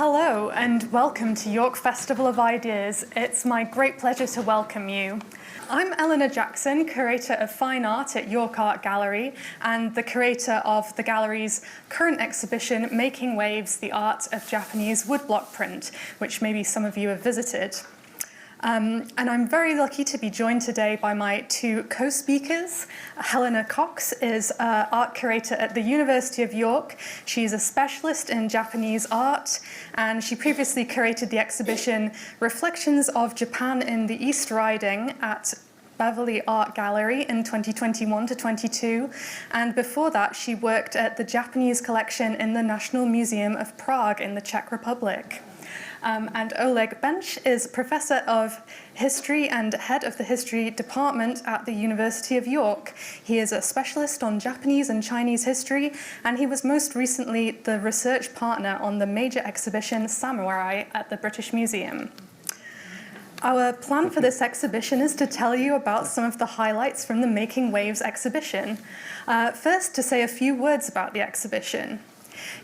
Hello and welcome to York Festival of Ideas. It's my great pleasure to welcome you. I'm Eleanor Jackson, Curator of Fine Art at York Art Gallery and the curator of the gallery's current exhibition, Making Waves, the Art of Japanese Woodblock Print, which maybe some of you have visited. And I'm very lucky to be joined today by my two co-speakers. Helena Cox is art curator at the University of York. She's a specialist in Japanese art, and she previously curated the exhibition Reflections of Japan in the East Riding at Beverly Art Gallery in 2021 to 22, and before that she worked at the Japanese collection in the National Museum of Prague in the Czech Republic. And Oleg Benesch is Professor of History and Head of the History Department at the University of York. He is a specialist on Japanese and Chinese history, and he was most recently the research partner on the major exhibition Samurai at the British Museum. Our plan for this exhibition is to tell you about some of the highlights from the Making Waves exhibition. First, to say a few words about the exhibition.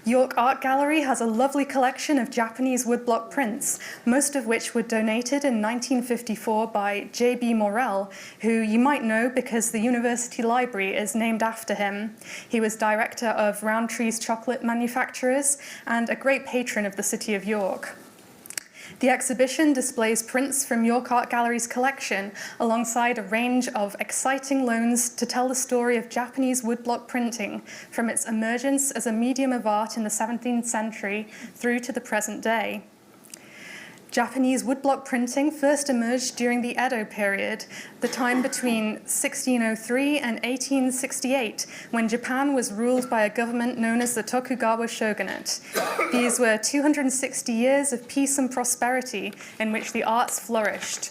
York Art Gallery has a lovely collection of Japanese woodblock prints, most of which were donated in 1954 by J.B. Morel, who you might know because the University Library is named after him. He was director of Rowntree's Chocolate Manufacturers and a great patron of the city of York. The exhibition displays prints from York Art Gallery's collection alongside a range of exciting loans to tell the story of Japanese woodblock printing from its emergence as a medium of art in the 17th century through to the present day. Japanese woodblock printing first emerged during the Edo period, the time between 1603 and 1868, when Japan was ruled by a government known as the Tokugawa shogunate. These were 260 years of peace and prosperity in which the arts flourished.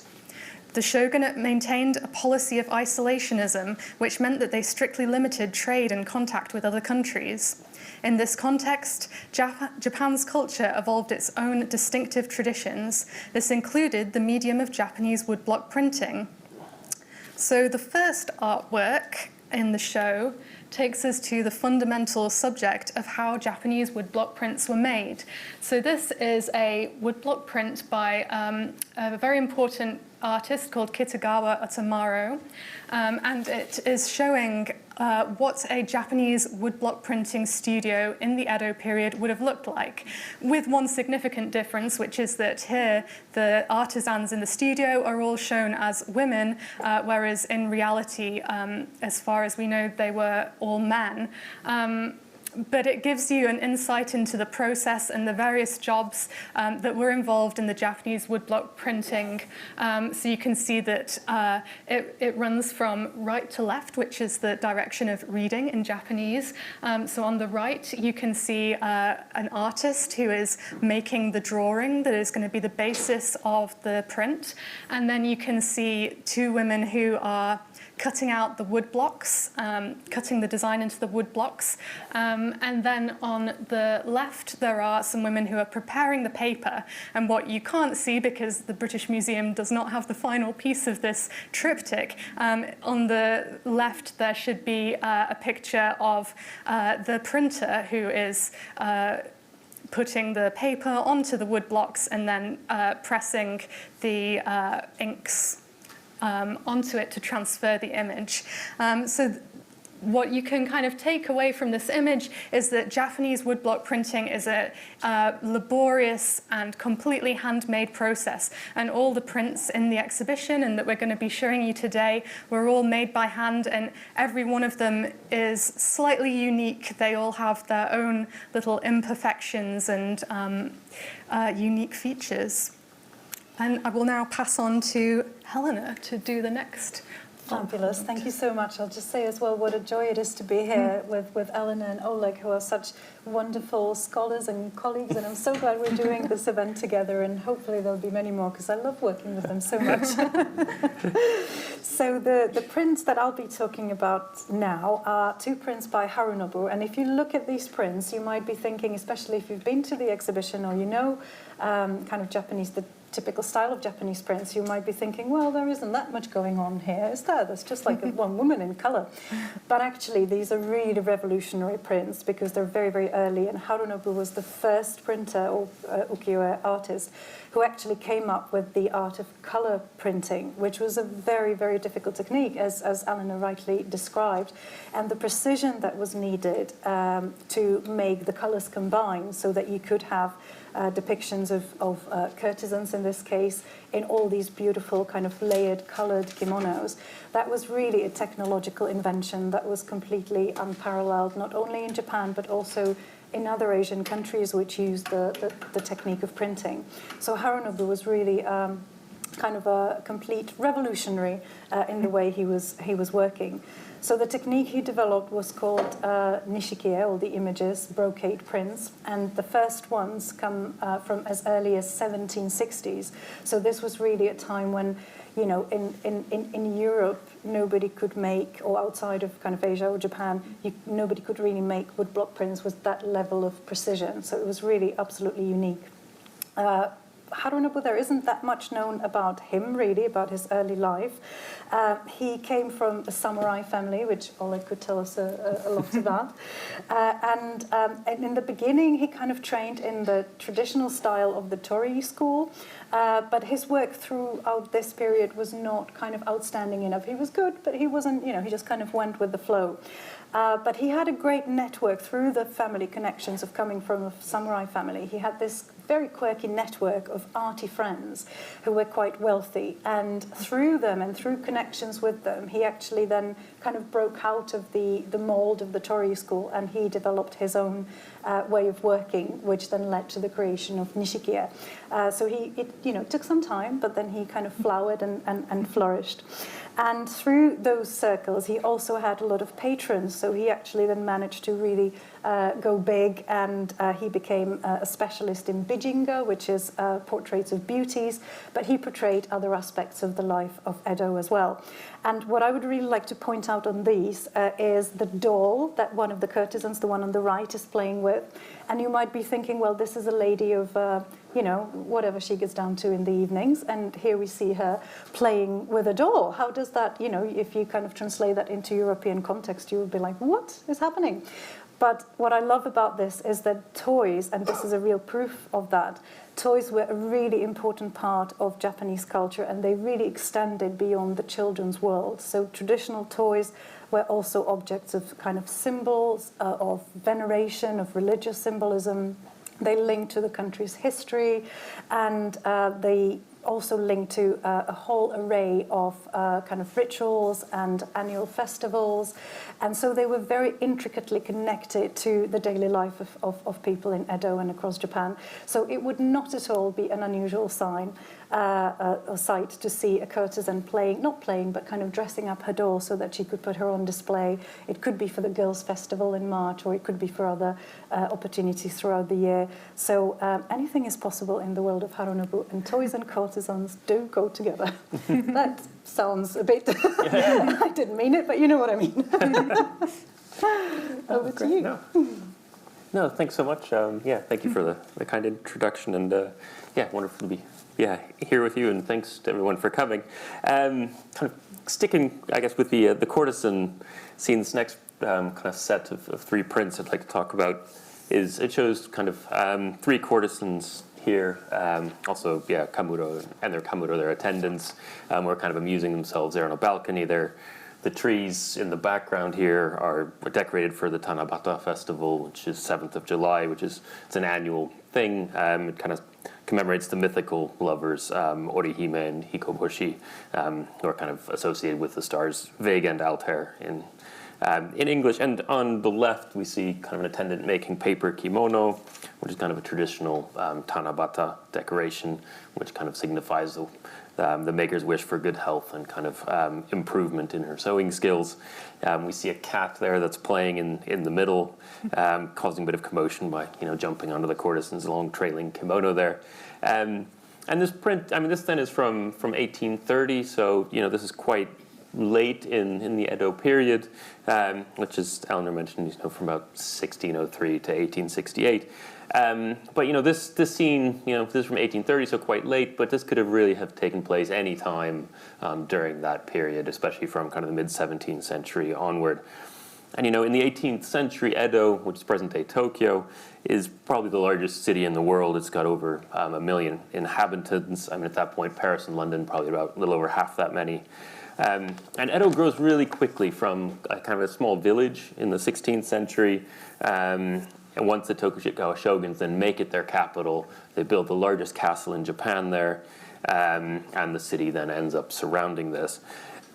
The shogunate maintained a policy of isolationism, which meant that they strictly limited trade and contact with other countries. In this context, Japan's culture evolved its own distinctive traditions. This included the medium of Japanese woodblock printing. So the first artwork in the show takes us to the fundamental subject of how Japanese woodblock prints were made. So this is a woodblock print by a very important artist called Kitagawa Otomaro, and it is showing what a Japanese woodblock printing studio in the Edo period would have looked like, with one significant difference, which is that here the artisans in the studio are all shown as women, whereas in reality, as far as we know, they were all men. But it gives you an insight into the process and the various jobs that were involved in the Japanese woodblock printing. So you can see that it runs from right to left, which is the direction of reading in Japanese. So on the right, you can see an artist who is making the drawing that is going to be the basis of the print. And then you can see two women who are cutting out the wood blocks, cutting the design into the wood blocks. And then on the left, there are some women who are preparing the paper. And what you can't see, because the British Museum does not have the final piece of this triptych, on the left there should be a picture of the printer who is putting the paper onto the wood blocks and then pressing the inks onto it to transfer the image. So what you can kind of take away from this image is that Japanese woodblock printing is a laborious and completely handmade process. And all the prints in the exhibition and that we're going to be showing you today were all made by hand, and every one of them is slightly unique. They all have their own little imperfections and unique features. And I will now pass on to Helena to do the next. Fabulous. Thank you so much. I'll just say as well what a joy it is to be here with Eleanor and Oleg, who are such wonderful scholars and colleagues, and I'm so glad we're doing this event together, and hopefully there'll be many more because I love working with them so much. So the prints that I'll be talking about now are two prints by Harunobu, and if you look at these prints, you might be thinking, especially if you've been to the exhibition or you know kind of Japanese, that typical style of Japanese prints, you might be thinking, well, there isn't that much going on here, is there? There's just like one woman in colour. But actually, these are really revolutionary prints because they're very, very early. And Harunobu was the first printer or ukiyo-e artist who actually came up with the art of colour printing, which was a very, very difficult technique, as Eleanor rightly described. And the precision that was needed to make the colours combine so that you could have depictions of courtesans, in this case, in all these beautiful kind of layered, coloured kimonos. That was really a technological invention that was completely unparalleled, not only in Japan, but also in other Asian countries which used the technique of printing. So Harunobu was really kind of a complete revolutionary in the way he was working. So the technique he developed was called nishikie, or the images, brocade prints, and the first ones come from as early as 1760s. So this was really a time when, you know, in Europe, nobody could make, or outside of kind of Asia or Japan, nobody could really make woodblock prints with that level of precision. So it was really absolutely unique. Harunobu, there isn't that much known about him, really, about his early life. He came from a samurai family, which Oleg could tell us a lot about. And in the beginning, he kind of trained in the traditional style of the Torii school, but his work throughout this period was not kind of outstanding enough. He was good, but he wasn't, you know, he just kind of went with the flow. But he had a great network through the family connections of coming from a samurai family. He had this very quirky network of arty friends who were quite wealthy, and through them and through connections with them, he actually then kind of broke out of the mold of the Torii school, and he developed his own way of working, which then led to the creation of nishikie. So it took some time, but then he kind of flowered and flourished. And through those circles, he also had a lot of patrons, so he actually then managed to really go big, and he became a specialist in bijinga, which is portraits of beauties, but he portrayed other aspects of the life of Edo as well. And what I would really like to point out on these is the doll that one of the courtesans, the one on the right, is playing with. And you might be thinking, well, this is a lady of, whatever she gets down to in the evenings. And here we see her playing with a doll. How does that, if you kind of translate that into European context, you would be like, what is happening? But what I love about this is that toys, and this is a real proof of that, toys were a really important part of Japanese culture, and they really extended beyond the children's world. So traditional toys were also objects of kind of symbols, of veneration, of religious symbolism. They link to the country's history, and they also linked to a whole array of kind of rituals and annual festivals. And so they were very intricately connected to the daily life of people in Edo and across Japan. So it would not at all be an unusual sight to see a courtesan not playing, but kind of dressing up her doll so that she could put her on display. It could be for the girls' festival in March, or it could be for other opportunities throughout the year. So anything is possible in the world of Harunobu, and toys and courtesans do go together. That sounds a bit... I didn't mean it, but you know what I mean. Over to you. No, thanks so much. Thank you for the kind introduction, and wonderful to be here with you, and thanks to everyone for coming. Kind of sticking, I guess, with the courtesan scene, this next kind of set of three prints I'd like to talk about it shows kind of three courtesans here, also kamuro and their attendants, who are kind of amusing themselves there on a balcony there. The trees in the background here are decorated for the Tanabata festival, which is 7th of July, it's an annual thing. It kind of commemorates the mythical lovers, Orihime and Hikoboshi, who are kind of associated with the stars Vega and Altair in English. And on the left, we see kind of an attendant making paper kimono, which is kind of a traditional Tanabata decoration, which kind of signifies the maker's wish for good health and kind of improvement in her sewing skills. We see a cat there that's playing in the middle, causing a bit of commotion by jumping onto the courtesan's long trailing kimono there. And this print, this then is from 1830, so this is quite late in the Edo period, which, as Eleanor mentioned, from about 1603 to 1868. But this scene, this is from 1830, so quite late. But this could have really have taken place any time during that period, especially from kind of the mid 17th century onward. And in the 18th century, Edo, which is present-day Tokyo, is probably the largest city in the world. It's got over 1 million inhabitants. I mean, at that point, Paris and London probably about a little over half that many. And Edo grows really quickly from kind of a small village in the 16th century. And once the Tokugawa shoguns then make it their capital, they build the largest castle in Japan there, and the city then ends up surrounding this.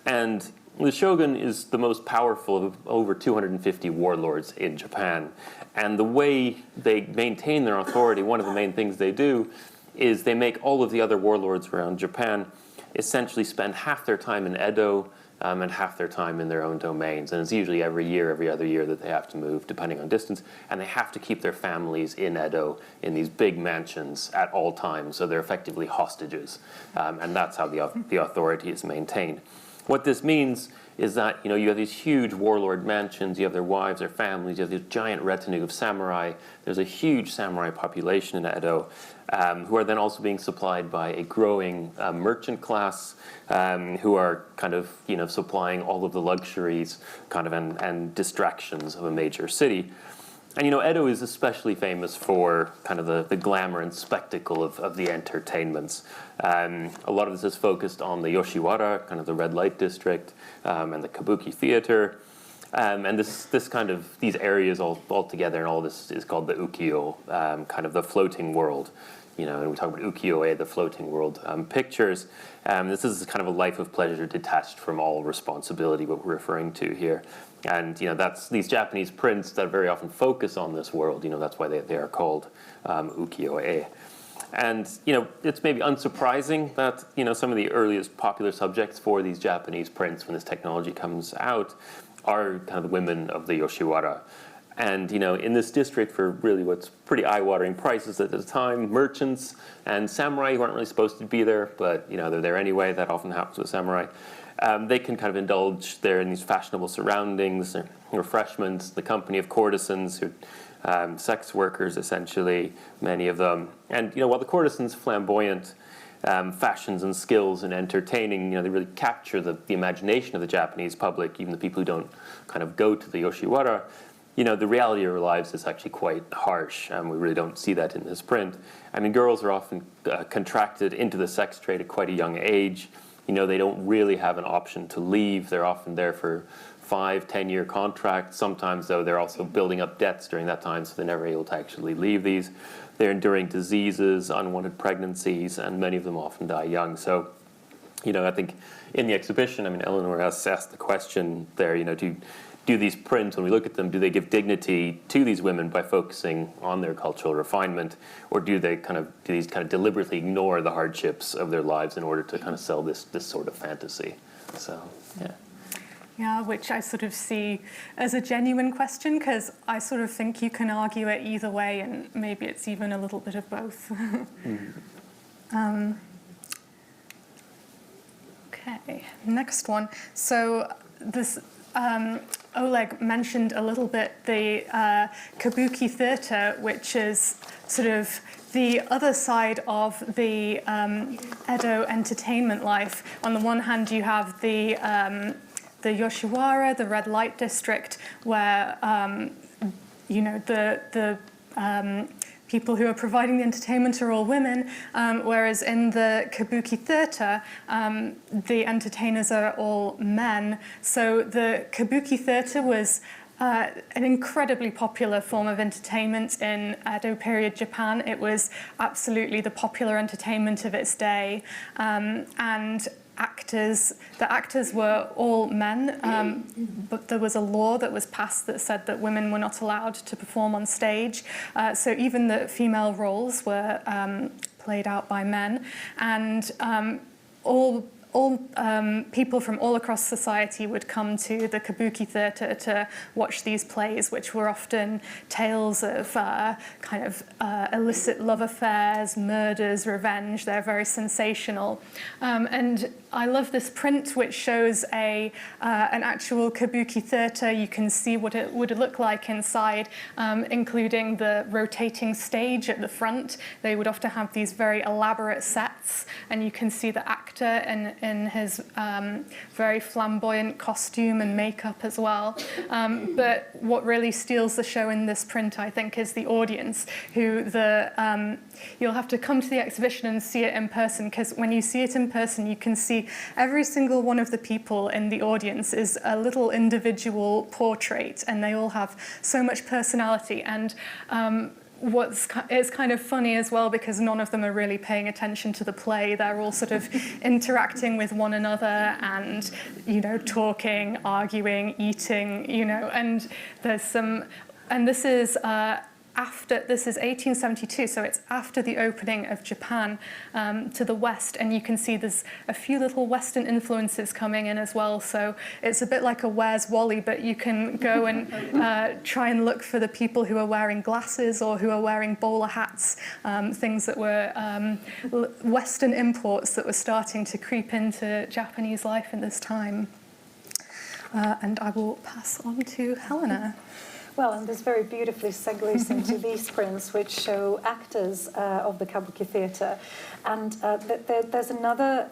And the shogun is the most powerful of over 250 warlords in Japan. And the way they maintain their authority, one of the main things they do is they make all of the other warlords around Japan essentially spend half their time in Edo and half their time in their own domains. And it's usually every year, every other year that they have to move, depending on distance. And they have to keep their families in Edo in these big mansions at all times. So they're effectively hostages. And that's how the authority is maintained. What this means is that you have these huge warlord mansions, you have their wives, their families, you have this giant retinue of samurai. There's a huge samurai population in Edo, who are then also being supplied by a growing merchant class, who are kind of supplying all of the luxuries kind of and distractions of a major city. And Edo is especially famous for kind of the glamour and spectacle of the entertainments. A lot of this is focused on the Yoshiwara, kind of the red light district, and the kabuki theater. And these areas all together and all this is called the ukiyo, kind of the floating world. And we talk about ukiyo-e, the floating world pictures. This is kind of a life of pleasure detached from all responsibility, what we're referring to here. And that's these Japanese prints that very often focus on this world. That's why they are called ukiyo-e. And it's maybe unsurprising that some of the earliest popular subjects for these Japanese prints, when this technology comes out, are kind of the women of the Yoshiwara. And in this district, for really what's pretty eye-watering prices at the time, merchants and samurai who aren't really supposed to be there, but they're there anyway. That often happens with samurai. They can kind of indulge there in these fashionable surroundings, refreshments, the company of courtesans, who sex workers essentially, many of them. And while the courtesans' flamboyant fashions and skills in entertaining, they really capture the imagination of the Japanese public, even the people who don't kind of go to the Yoshiwara. The reality of our lives is actually quite harsh, and we really don't see that in this print. I mean, girls are often contracted into the sex trade at quite a young age. They don't really have an option to leave. They're often there for 5-10-year contracts. Sometimes, though, they're also building up debts during that time, so they're never able to actually leave these. They're enduring diseases, unwanted pregnancies, and many of them often die young. So, I think in the exhibition, Eleanor asked the question there, do these prints, when we look at them, do they give dignity to these women by focusing on their cultural refinement, or do these deliberately ignore the hardships of their lives in order to kind of sell this sort of fantasy? So, yeah. Yeah, which I sort of see as a genuine question, because I sort of think you can argue it either way, and maybe it's even a little bit of both. Okay, next one. So this. Oleg mentioned a little bit the kabuki theatre, which is sort of the other side of the Edo entertainment life. On the one hand, you have the Yoshiwara, the red light district, where the people who are providing the entertainment are all women, whereas in the kabuki theatre, the entertainers are all men. So the kabuki theatre was an incredibly popular form of entertainment in Edo period Japan. It was absolutely the popular entertainment of its day, and the actors were all men, but there was a law that was passed that said that women were not allowed to perform on stage. So even the female roles were played out by men. And all all people from all across society would come to the kabuki theatre to watch these plays, which were often tales of illicit love affairs, murders, revenge. They're very sensational. And I love this print, which shows an actual kabuki theatre. You can see what it would look like inside, including the rotating stage at the front. They would often have these very elaborate sets, and you can see the actor in his very flamboyant costume and makeup as well. But what really steals the show in this print, I think, is the audience, who you'll have to come to the exhibition and see it in person, because when you see it in person, you can see every single one of the people in the audience is a little individual portrait, and they all have so much personality. And it's kind of funny as well, because none of them are really paying attention to the play. They're all sort of interacting with one another and, talking, arguing, eating, and there's some, and this is 1872, so it's after the opening of Japan to the West, and you can see there's a few little Western influences coming in as well, so it's a bit like a Where's Wally, but you can go and try and look for the people who are wearing glasses or who are wearing bowler hats, things that were Western imports that were starting to creep into Japanese life in this time. And I will pass on to Helena. Well, and this very beautifully segues into these prints, which show actors of the kabuki theatre. And there's another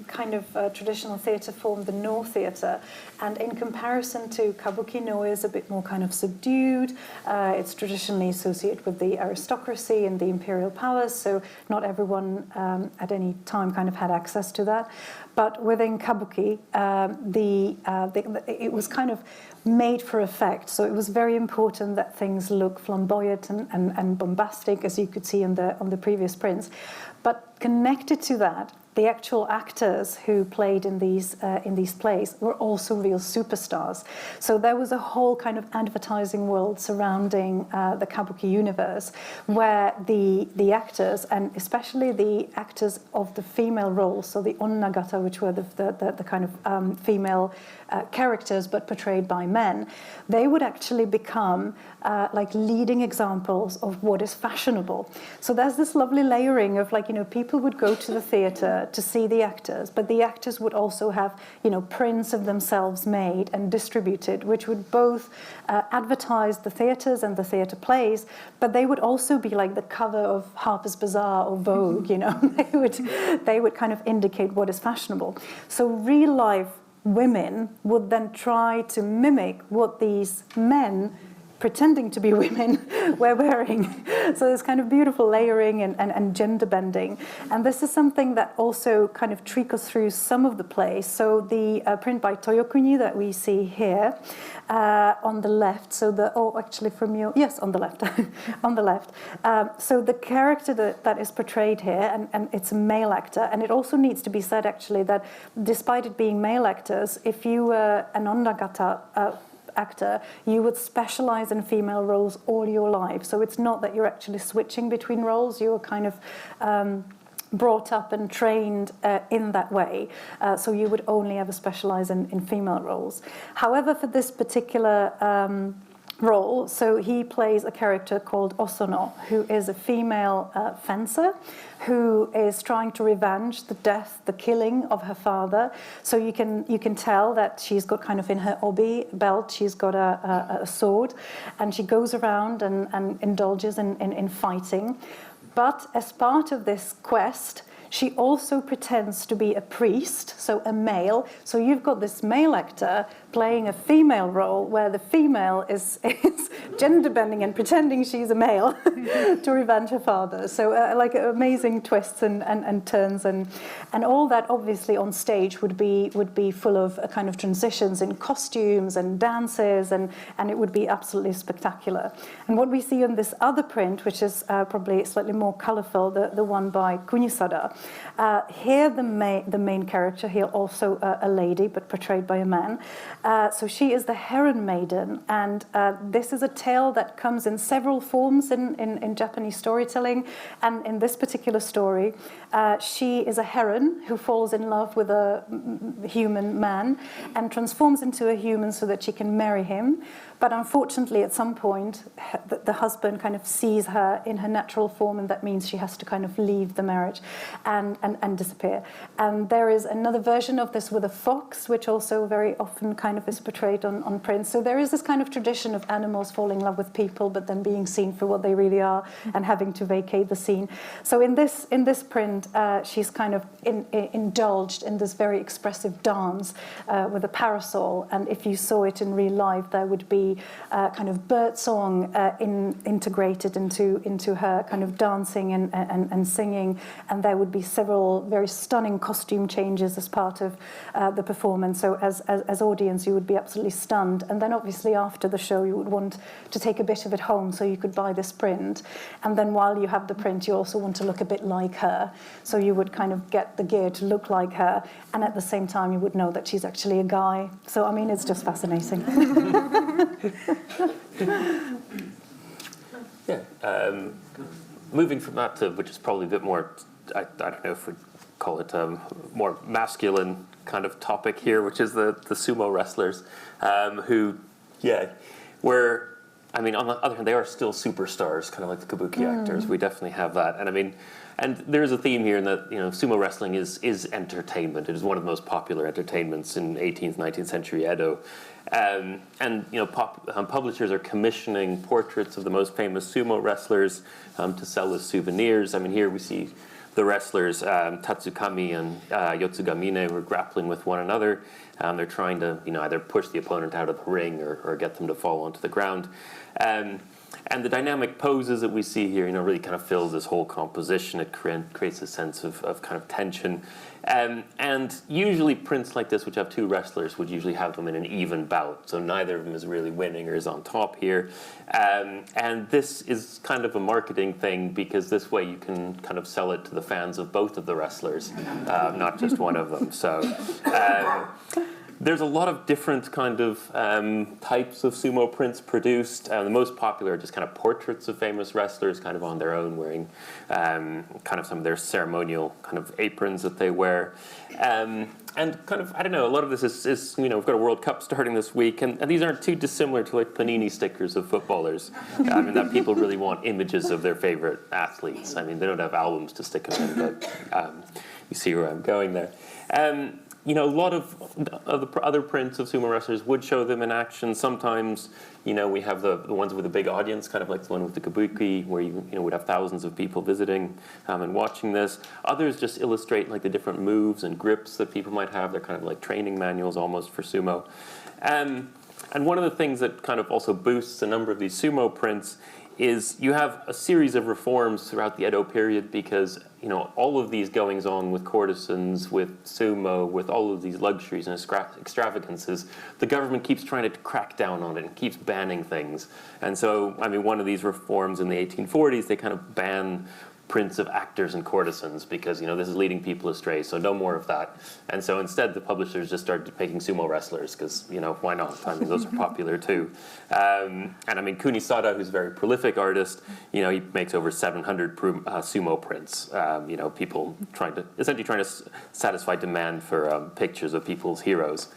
kind of traditional theatre form, the Noh theatre. And in comparison to kabuki, Noh is a bit more kind of subdued. It's traditionally associated with the aristocracy and the imperial palace, so not everyone at any time kind of had access to that. But within kabuki, it was kind of made for effect. So it was very important that things look flamboyant and bombastic, as you could see on the previous prints. But connected to that, the actual actors who played in these plays were also real superstars. So there was a whole kind of advertising world surrounding the kabuki universe, where the actors, and especially the actors of the female roles, so the onnagata, which were the kind of female characters but portrayed by men, they would actually become like leading examples of what is fashionable. So there's this lovely layering of people would go to the theatre to see the actors, but the actors would also have prints of themselves made and distributed, which would both advertise the theatres and the theatre plays, but they would also be like the cover of Harper's Bazaar or Vogue. They would kind of indicate what is fashionable. So real life women would then try to mimic what these men pretending to be women were wearing. So there's kind of beautiful layering and gender bending. And this is something that also kind of trickles through some of the plays. So the print by Toyokuni that we see here on the left, on the left, on the left. So the character that is portrayed here, and it's a male actor, and it also needs to be said actually that despite it being male actors, if you were an onnagata actor, you would specialize in female roles all your life. So it's not that you're actually switching between roles, you're kind of brought up and trained in that way. So you would only ever specialize in female roles. However, for this particular role, so he plays a character called Osono, who is a female fencer who is trying to revenge the killing of her father. So you can tell that she's got kind of in her obi belt, she's got a sword, and she goes around and indulges in fighting. But as part of this quest, she also pretends to be a priest, so a male. So you've got this male actor playing a female role where the female is gender bending and pretending she's a male to revenge her father. So like amazing twists and turns and all that obviously on stage would be full of kind of transitions in costumes and dances and it would be absolutely spectacular. And what we see on this other print, which is probably slightly more colourful, the one by Kunisada, Here, the main character, here also a lady, but portrayed by a man. So she is the Heron Maiden, and this is a tale that comes in several forms in Japanese storytelling. And in this particular story, she is a heron who falls in love with a human man and transforms into a human so that she can marry him. But unfortunately, at some point, the husband kind of sees her in her natural form, and that means she has to kind of leave the marriage and disappear. And there is another version of this with a fox, which also very often kind of is portrayed on print. So there is this kind of tradition of animals falling in love with people, but then being seen for what they really are and having to vacate the scene. So in this print, she's kind of indulged in this very expressive dance with a parasol. And if you saw it in real life, there would be kind of bird song integrated into her kind of dancing and singing, and there would be several very stunning costume changes as part of the performance. So as audience, you would be absolutely stunned. And then obviously after the show, you would want to take a bit of it home so you could buy this print. And then while you have the print, you also want to look a bit like her. So you would kind of get the gear to look like her, and at the same time, you would know that she's actually a guy. So I mean, it's just fascinating. Yeah. Moving from that to, which is probably a bit more, I don't know if we'd call it more masculine kind of topic here, which is the sumo wrestlers, who, were, I mean, on the other hand, they are still superstars, kind of like the kabuki actors. We definitely have that. And I mean, and there's a theme here in that, sumo wrestling is entertainment. It is one of the most popular entertainments in 18th, 19th century Edo. And publishers are commissioning portraits of the most famous sumo wrestlers to sell as souvenirs. I mean, here we see the wrestlers Tatsukami and Yotsugamine were grappling with one another. They're trying to, either push the opponent out of the ring or get them to fall onto the ground. And the dynamic poses that we see here, really kind of fills this whole composition. It creates a sense of kind of tension. And usually prints like this, which have two wrestlers, would usually have them in an even bout. So neither of them is really winning or is on top here. And this is kind of a marketing thing, because this way you can kind of sell it to the fans of both of the wrestlers, not just one of them. So there's a lot of different kind of types of sumo prints produced. The most popular are just kind of portraits of famous wrestlers, kind of on their own, wearing kind of some of their ceremonial kind of aprons that they wear. And kind of, I don't know, a lot of this is we've got a World Cup starting this week, and these aren't too dissimilar to like panini stickers of footballers. I mean, that people really want images of their favorite athletes. I mean, they don't have albums to stick them in, but you see where I'm going there. A lot of the other prints of sumo wrestlers would show them in action. Sometimes, we have the ones with a big audience, kind of like the one with the kabuki, where you would have thousands of people visiting and watching this. Others just illustrate like the different moves and grips that people might have. They're kind of like training manuals almost for sumo. And one of the things that kind of also boosts a number of these sumo prints is you have a series of reforms throughout the Edo period, because all of these goings on with courtesans, with sumo, with all of these luxuries and extravagances, the government keeps trying to crack down on it and keeps banning things. And so, I mean, one of these reforms in the 1840s, they kind of ban prints of actors and courtesans, because this is leading people astray, so no more of that. And so instead the publishers just started making sumo wrestlers, because why not? I mean, those are popular too. And I mean, Kunisada, who's a very prolific artist, he makes over 700 sumo prints. People essentially trying to satisfy demand for pictures of people's heroes.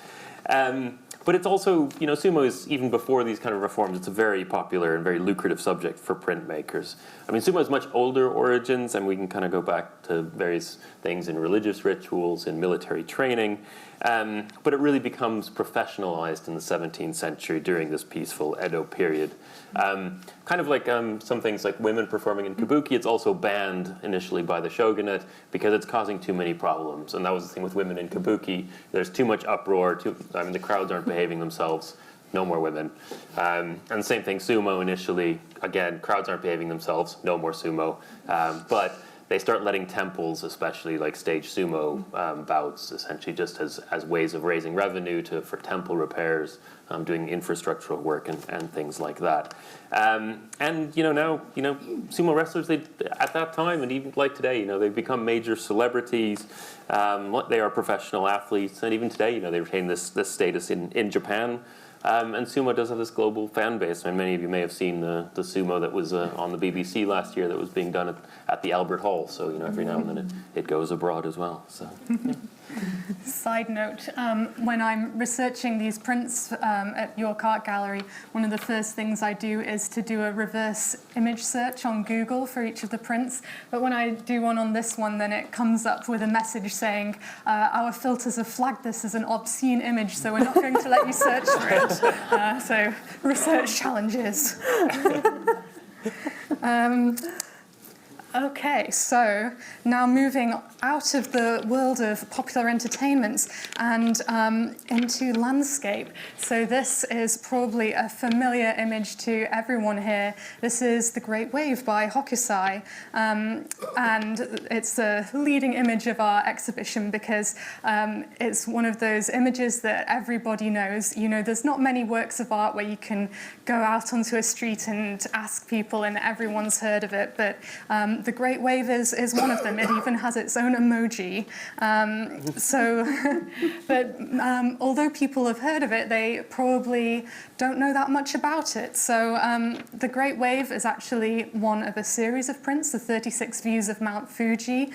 But it's also, sumo is, even before these kind of reforms, it's a very popular and very lucrative subject for printmakers. I mean, sumo has much older origins, and we can kind of go back to various things in religious rituals, in military training. But it really becomes professionalized in the 17th century during this peaceful Edo period. Kind of like some things like women performing in kabuki, it's also banned initially by the shogunate because it's causing too many problems. And that was the thing with women in kabuki. There's too much uproar. The crowds aren't behaving themselves. No more women. And the same thing, sumo initially. Again, crowds aren't behaving themselves. No more sumo. But they start letting temples, especially like stage sumo bouts, essentially just as ways of raising revenue for temple repairs, doing infrastructural work and things like that. And now sumo wrestlers, they at that time and even like today, they've become major celebrities. They are professional athletes, and even today, they retain this status in Japan. And sumo does have this global fan base. And many of you may have seen the sumo that was on the BBC last year that was being done at the Albert Hall. So every now and then it goes abroad as well. So. Yeah. Side note, when I'm researching these prints at York Art Gallery, one of the first things I do is to do a reverse image search on Google for each of the prints. But when I do one on this one, then it comes up with a message saying, our filters have flagged this as an obscene image, so we're not going to let you search for it. So research challenges. Okay, so now moving out of the world of popular entertainment and into landscape. So this is probably a familiar image to everyone here. This is The Great Wave by Hokusai, and it's the leading image of our exhibition because it's one of those images that everybody knows. There's not many works of art where you can go out onto a street and ask people and everyone's heard of it, but The Great Wave is one of them. It even has its own emoji. But although people have heard of it, they probably don't know that much about it. So The Great Wave is actually one of a series of prints, the 36 Views of Mount Fuji,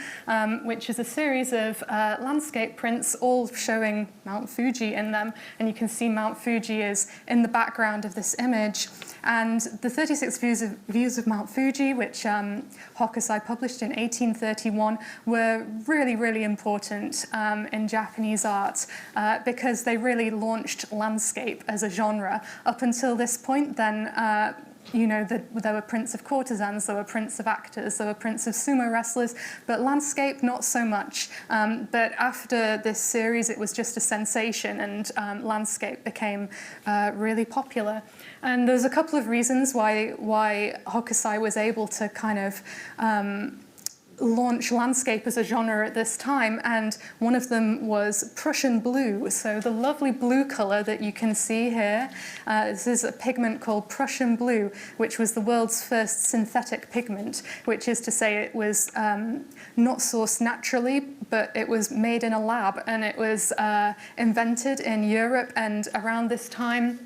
which is a series of landscape prints all showing Mount Fuji in them. And you can see Mount Fuji is in the background of this image. And the 36 Views of Mount Fuji, which Hokusai published in 1831, were really, really important in Japanese art because they really launched landscape as a genre. Up until this point, then, there were prints of courtesans, there were prints of actors, there were prints of sumo wrestlers, but landscape, not so much. But after this series, it was just a sensation, and landscape became really popular. And there's a couple of reasons why Hokusai was able to kind of launch landscape as a genre at this time, and one of them was Prussian blue. So the lovely blue color that you can see here, this is a pigment called Prussian blue, which was the world's first synthetic pigment, which is to say it was not sourced naturally, but it was made in a lab, and it was invented in Europe, and around this time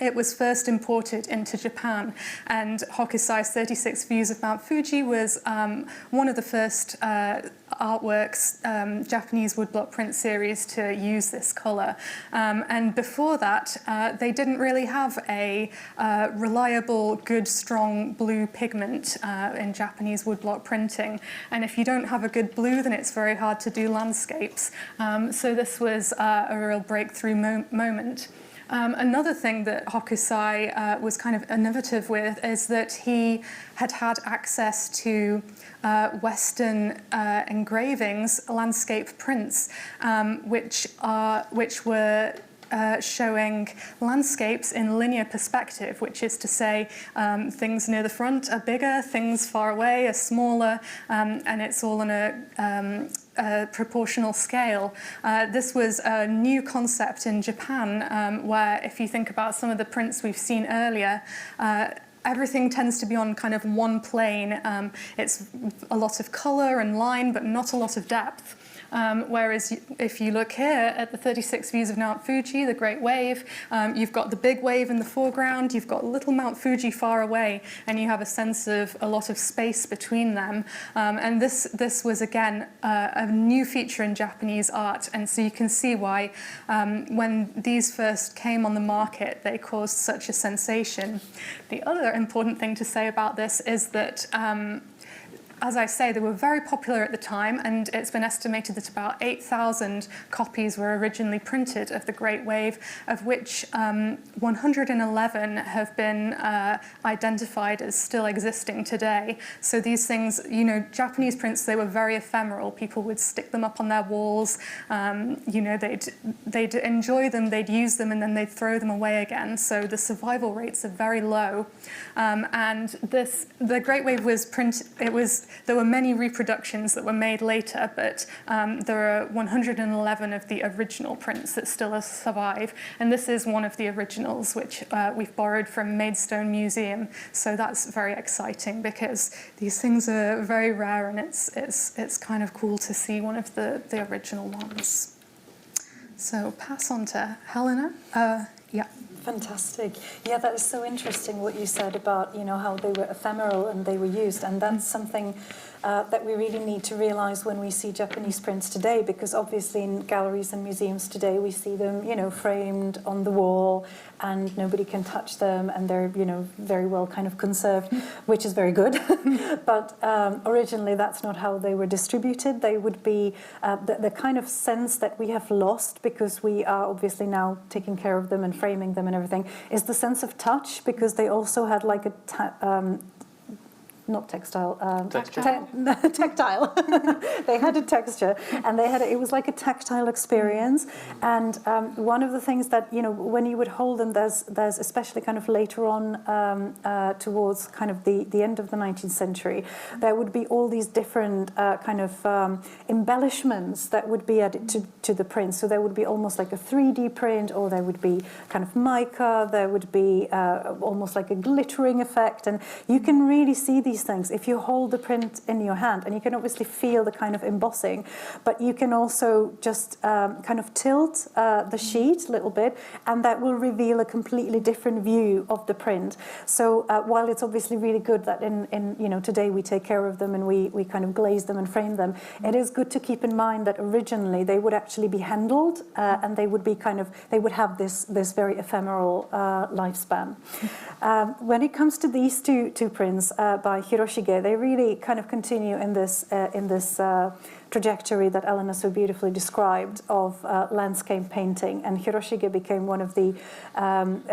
it was first imported into Japan, and Hokusai's 36 Views of Mount Fuji was one of the first artworks, Japanese woodblock print series, to use this colour. And before that, they didn't really have a reliable, good, strong blue pigment in Japanese woodblock printing. And if you don't have a good blue, then it's very hard to do landscapes. So this was a real breakthrough moment. Another thing that Hokusai was kind of innovative with is that he had access to Western engravings, landscape prints, which were showing landscapes in linear perspective, which is to say things near the front are bigger, things far away are smaller, and it's all on a proportional scale. This was a new concept in Japan, where if you think about some of the prints we've seen earlier, everything tends to be on kind of one plane. It's a lot of color and line, but not a lot of depth. Whereas if you look here at the 36 Views of Mount Fuji, the Great Wave, you've got the big wave in the foreground, you've got little Mount Fuji far away, and you have a sense of a lot of space between them. And this was, again, a new feature in Japanese art, and so you can see why when these first came on the market, they caused such a sensation. The other important thing to say about this is that as I say, they were very popular at the time, and it's been estimated that about 8,000 copies were originally printed of the Great Wave, of which 111 have been identified as still existing today. So these things, Japanese prints, they were very ephemeral. People would stick them up on their walls. They'd enjoy them, they'd use them, and then they'd throw them away again. So the survival rates are very low. And the Great Wave was there were many reproductions that were made later, but there are 111 of the original prints that still survive. And this is one of the originals, which we've borrowed from Maidstone Museum. So that's very exciting because these things are very rare, and it's kind of cool to see one of the original ones. So pass on to Helena. Yeah. Fantastic. Yeah, that is so interesting what you said about, how they were ephemeral and they were used. And that's something that we really need to realize when we see Japanese prints today, because obviously in galleries and museums today we see them, framed on the wall and nobody can touch them, and they're, very well kind of conserved, which is very good. But originally that's not how they were distributed. They would be the kind of sense that we have lost, because we are obviously now taking care of them and framing them and everything, is the sense of touch, because they also had like a not textile, tactile. They had a texture, and it was like a tactile experience. And one of the things that, when you would hold them, there's especially kind of later on towards kind of the end of the 19th century, there would be all these different kind of embellishments that would be added to the print. So there would be almost like a 3D print, or there would be kind of mica, there would be almost like a glittering effect. And you can really see these things if you hold the print in your hand, and you can obviously feel the kind of embossing, but you can also just kind of tilt the sheet a little bit, and that will reveal a completely different view of the print. So while it's obviously really good that in today we take care of them and we kind of glaze them and frame them, it is good to keep in mind that originally they would actually be handled, and they would have this very ephemeral lifespan. When it comes to these two prints by Hiroshige, they really kind of continue in this trajectory that Eleanor so beautifully described of landscape painting, and Hiroshige became one of the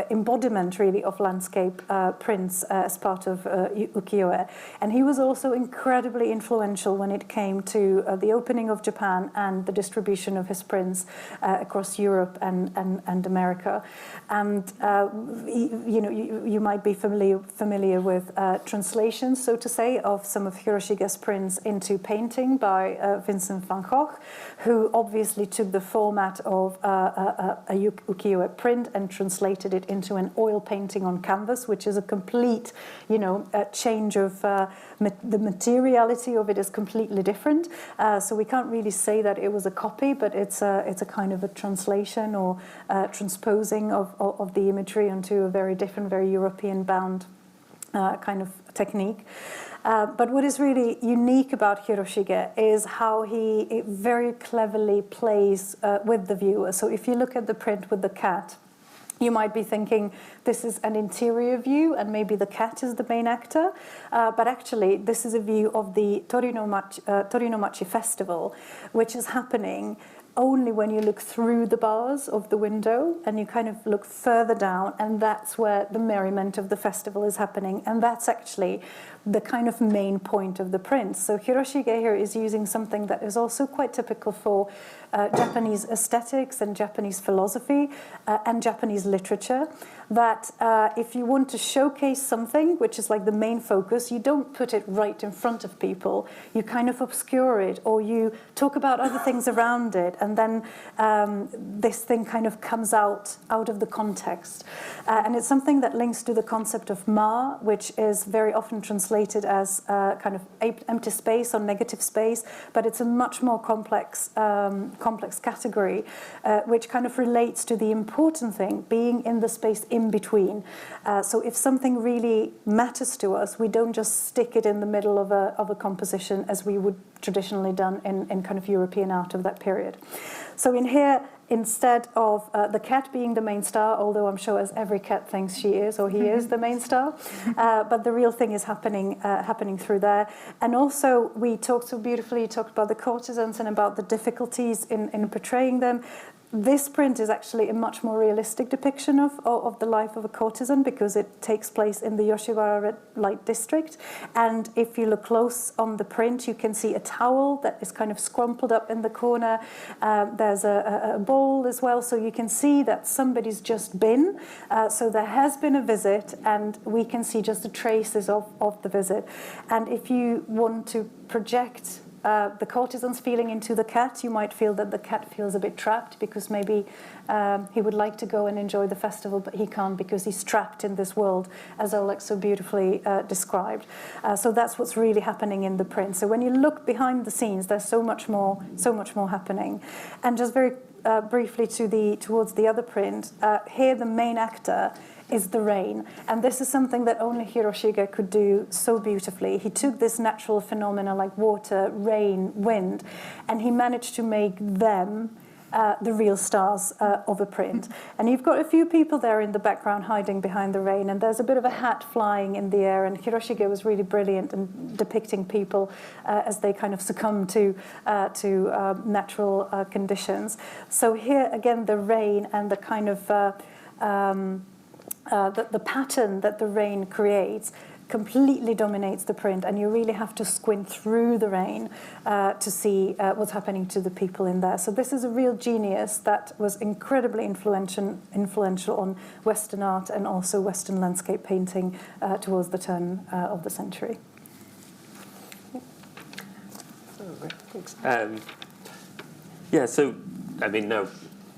embodiment really of landscape prints as part of ukiyo-e. And he was also incredibly influential when it came to the opening of Japan and the distribution of his prints across Europe and America. And you might be familiar with translations, so to say, of some of Hiroshige's prints into painting by Vincent van Gogh, who obviously took the format of a ukiyo-e print and translated it into an oil painting on canvas, which is a complete, a change of the materiality of it is completely different. So we can't really say that it was a copy, but it's a kind of a translation or transposing of the imagery onto a very different, very European-bound kind of technique. But what is really unique about Hiroshige is how he very cleverly plays with the viewer. So if you look at the print with the cat, you might be thinking this is an interior view and maybe the cat is the main actor. But actually, this is a view of the Torinomachi festival, which is happening only when you look through the bars of the window and you kind of look further down, and that's where the merriment of the festival is happening. And that's actually the kind of main point of the print. So Hiroshige here is using something that is also quite typical for Japanese aesthetics and Japanese philosophy and Japanese literature, that if you want to showcase something, which is like the main focus, you don't put it right in front of people. You kind of obscure it, or you talk about other things around it, and then this thing kind of comes out of the context. And it's something that links to the concept of ma, which is very often translated as kind of empty space or negative space, but it's a much more complex category, which kind of relates to the important thing, being in the space in between. So if something really matters to us, we don't just stick it in the middle of a composition as we would traditionally done in kind of European art of that period. So in here, instead of the cat being the main star, although I'm sure as every cat thinks she is or he is the main star, but the real thing is happening through there. And also we talked so beautifully, you talked about the courtesans and about the difficulties in portraying them. this print is actually a much more realistic depiction of the life of a courtesan, because it takes place in the Yoshiwara red light district. And if you look close on the print, you can see a towel that is kind of scrumpled up in the corner. There's a bowl as well, so you can see that somebody's just been. So there has been a visit, and we can see just the traces of the visit. And if you want to project the courtesan's feeling into the cat, you might feel that the cat feels a bit trapped, because maybe he would like to go and enjoy the festival, but he can't because he's trapped in this world, as Oleg so beautifully described. So that's what's really happening in the print. So when you look behind the scenes, there's so much more happening. And just very briefly towards the other print, here the main actor is the rain. And this is something that only Hiroshige could do so beautifully. He took this natural phenomena like water, rain, wind, and he managed to make them the real stars of a print. And you've got a few people there in the background hiding behind the rain, and there's a bit of a hat flying in the air, and Hiroshige was really brilliant in depicting people as they kind of succumb to natural conditions. So here again, the rain and the kind of the pattern that the rain creates completely dominates the print, and you really have to squint through the rain to see what's happening to the people in there. So this is a real genius that was incredibly influential on Western art and also Western landscape painting towards the turn of the century. Thanks. Yeah, so, I mean, now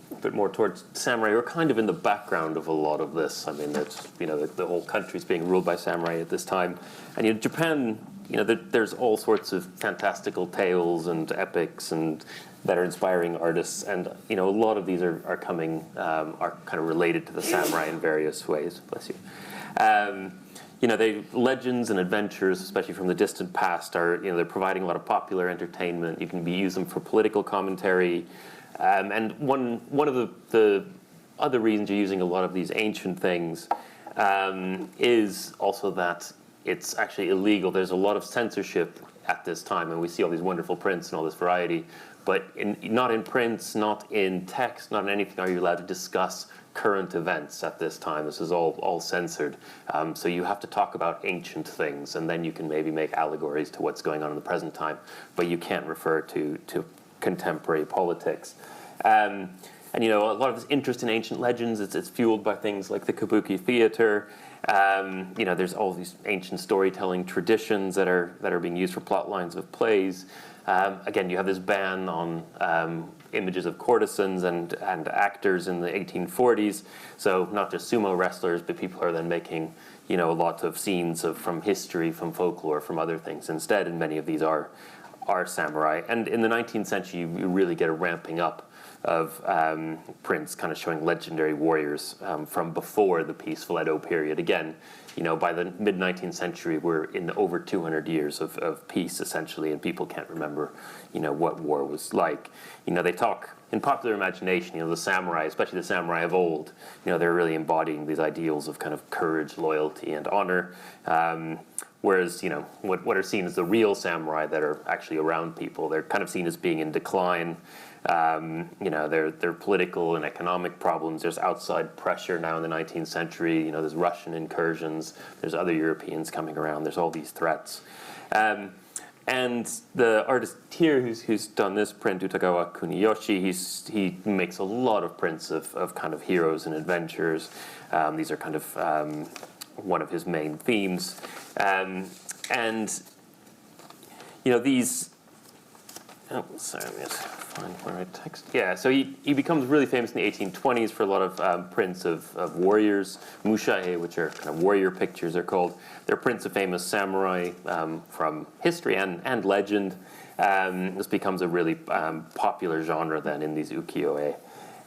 a bit more towards samurai. We're kind of in the background of a lot of this. I mean, it's, you know, the whole country's being ruled by samurai at this time. And, you know, Japan, you know, there's all sorts of fantastical tales and epics and that are inspiring artists. And, you know, a lot of these are coming, are kind of related to the samurai in various ways. Bless you. You know, legends and adventures, especially from the distant past, are, you know, they're providing a lot of popular entertainment. You can use them for political commentary. And one of the other reasons you're using a lot of these ancient things is also that it's actually illegal. There's a lot of censorship at this time, and we see all these wonderful prints and all this variety. But not in prints, not in text, not in anything are you allowed to discuss current events at this time. This is all censored. So you have to talk about ancient things, and then you can maybe make allegories to what's going on in the present time. But you can't refer to contemporary politics. And, you know, a lot of this interest in ancient legends, it's fueled by things like the kabuki theater. You know, there's all these ancient storytelling traditions that are being used for plot lines of plays. Again, you have this ban on images of courtesans and actors in the 1840s. So not just sumo wrestlers, but people are then making, you know, a lot of scenes from history, from folklore, from other things instead, and many of these are samurai. And in the 19th century, you really get a ramping up of prints kind of showing legendary warriors from before the peaceful Edo period. Again, you know, by the mid-19th century, we're in over 200 years of peace, essentially, and people can't remember, you know, what war was like. You know, they talk, in popular imagination, you know, the samurai, especially the samurai of old, you know, they're really embodying these ideals of kind of courage, loyalty, and honor. Whereas, you know, what are seen as the real samurai that are actually around people, they're kind of seen as being in decline. You know, there are political and economic problems. There's outside pressure now in the 19th century. You know, there's Russian incursions. There's other Europeans coming around. There's all these threats. And the artist here who's done this print, Utagawa Kuniyoshi, he makes a lot of prints of kind of heroes and adventures. These are kind of one of his main themes. And, you know, these... Oh, sorry, let me just find my right text. Yeah, so he becomes really famous in the 1820s for a lot of prints of warriors, mushae, which are kind of warrior pictures, they're called. They're prints of famous samurai from history and legend. This becomes a really popular genre then in these ukiyo-e.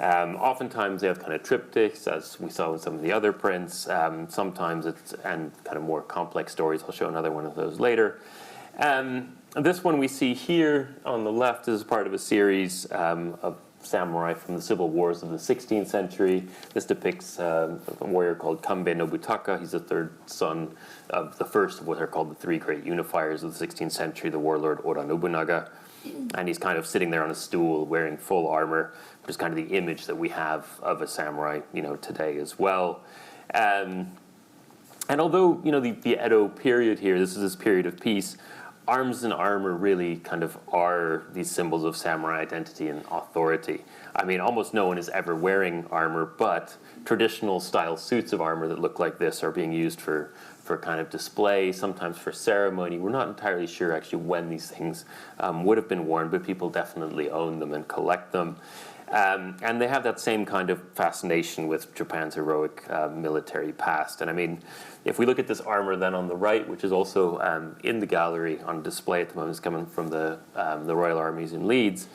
Oftentimes they have kind of triptychs, as we saw with some of the other prints. Sometimes it's and kind of more complex stories. I'll show another one of those later. This one we see here on the left is part of a series of samurai from the civil wars of the 16th century. This depicts a warrior called Kanbei Nobutaka. He's the third son of the first of what are called the three great unifiers of the 16th century, the warlord Oda Nobunaga. And he's kind of sitting there on a stool wearing full armor, which is kind of the image that we have of a samurai, today as well. And although, the Edo period here, this is this period of peace, arms and armor really kind of are these symbols of samurai identity and authority. I mean, almost no one is ever wearing armor, but traditional style suits of armor that look like this are being used for kind of display, sometimes for ceremony. We're not entirely sure actually when these things would have been worn, but people definitely own them and collect them. And they have that same kind of fascination with Japan's heroic military past. And I mean, if we look at this armor then on the right, which is also in the gallery on display at the moment, it's coming from the Royal Armies in Leeds,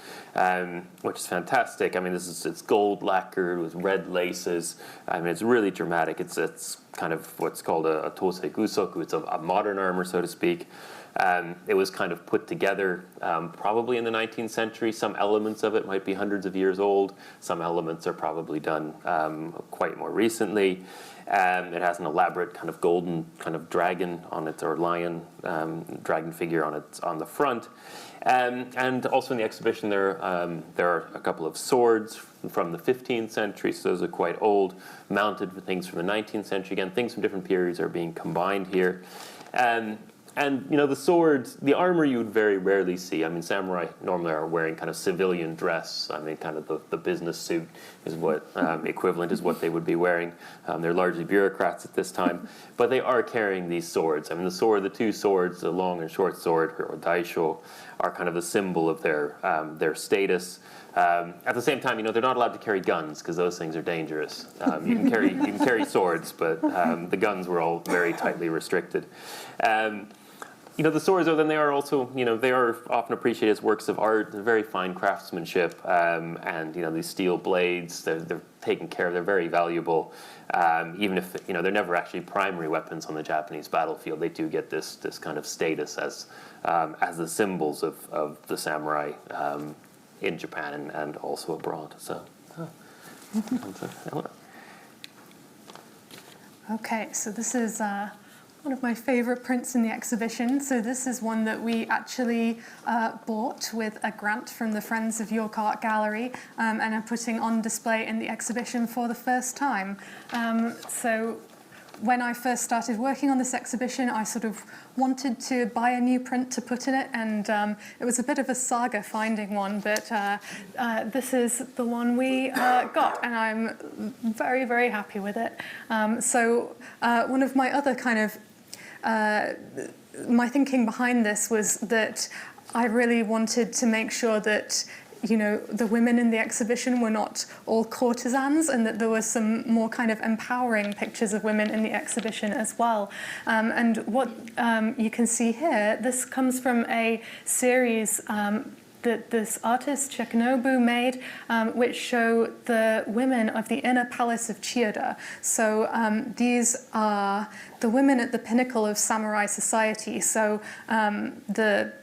which is fantastic. I mean, it's gold lacquered with red laces. I mean, it's really dramatic. It's kind of what's called a tosei gusoku. It's a modern armor, so to speak. It was kind of put together probably in the 19th century. Some elements of it might be hundreds of years old. Some elements are probably done quite more recently. It has an elaborate kind of golden kind of dragon on it, or lion, dragon figure on the front. And also in the exhibition there are a couple of swords from the 15th century, so those are quite old, mounted with things from the 19th century. Again, things from different periods are being combined here. And, the swords, the armor you would very rarely see. I mean, samurai normally are wearing kind of civilian dress. I mean, kind of the business suit is what equivalent is what they would be wearing. They're largely bureaucrats at this time. But they are carrying these swords. I mean, the two swords, the long and short sword, or daisho, are kind of a symbol of their status. At the same time, they're not allowed to carry guns because those things are dangerous. You can carry swords, but the guns were all very tightly restricted. The swords, though, then they are also, they are often appreciated as works of art, very fine craftsmanship, and, these steel blades, they're taken care of, they're very valuable. Even if, they're never actually primary weapons on the Japanese battlefield, they do get this kind of status as the symbols of the samurai in Japan and also abroad. So, Eleanor. Okay, so this is one of my favorite prints in the exhibition. So this is one that we actually bought with a grant from the Friends of York Art Gallery and are putting on display in the exhibition for the first time. So when I first started working on this exhibition, I sort of wanted to buy a new print to put in it, and it was a bit of a saga finding one, but this is the one we got, and I'm very, very happy with it. So one of my other kind of my thinking behind this was that I really wanted to make sure that the women in the exhibition were not all courtesans, and that there were some more kind of empowering pictures of women in the exhibition as well. And what you can see here, this comes from a series that this artist Shikinobu made, which show the women of the inner palace of Chiyoda. So these are the women at the pinnacle of samurai society. So the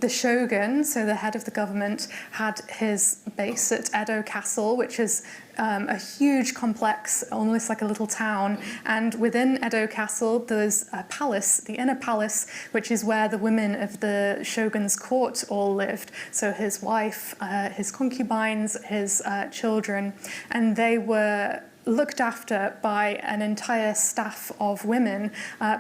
shogun, so the head of the government, had his base at Edo Castle, which is a huge complex, almost like a little town. And within Edo Castle, there's a palace, the inner palace, which is where the women of the shogun's court all lived. So his wife, his concubines, his children, and they were looked after by an entire staff of women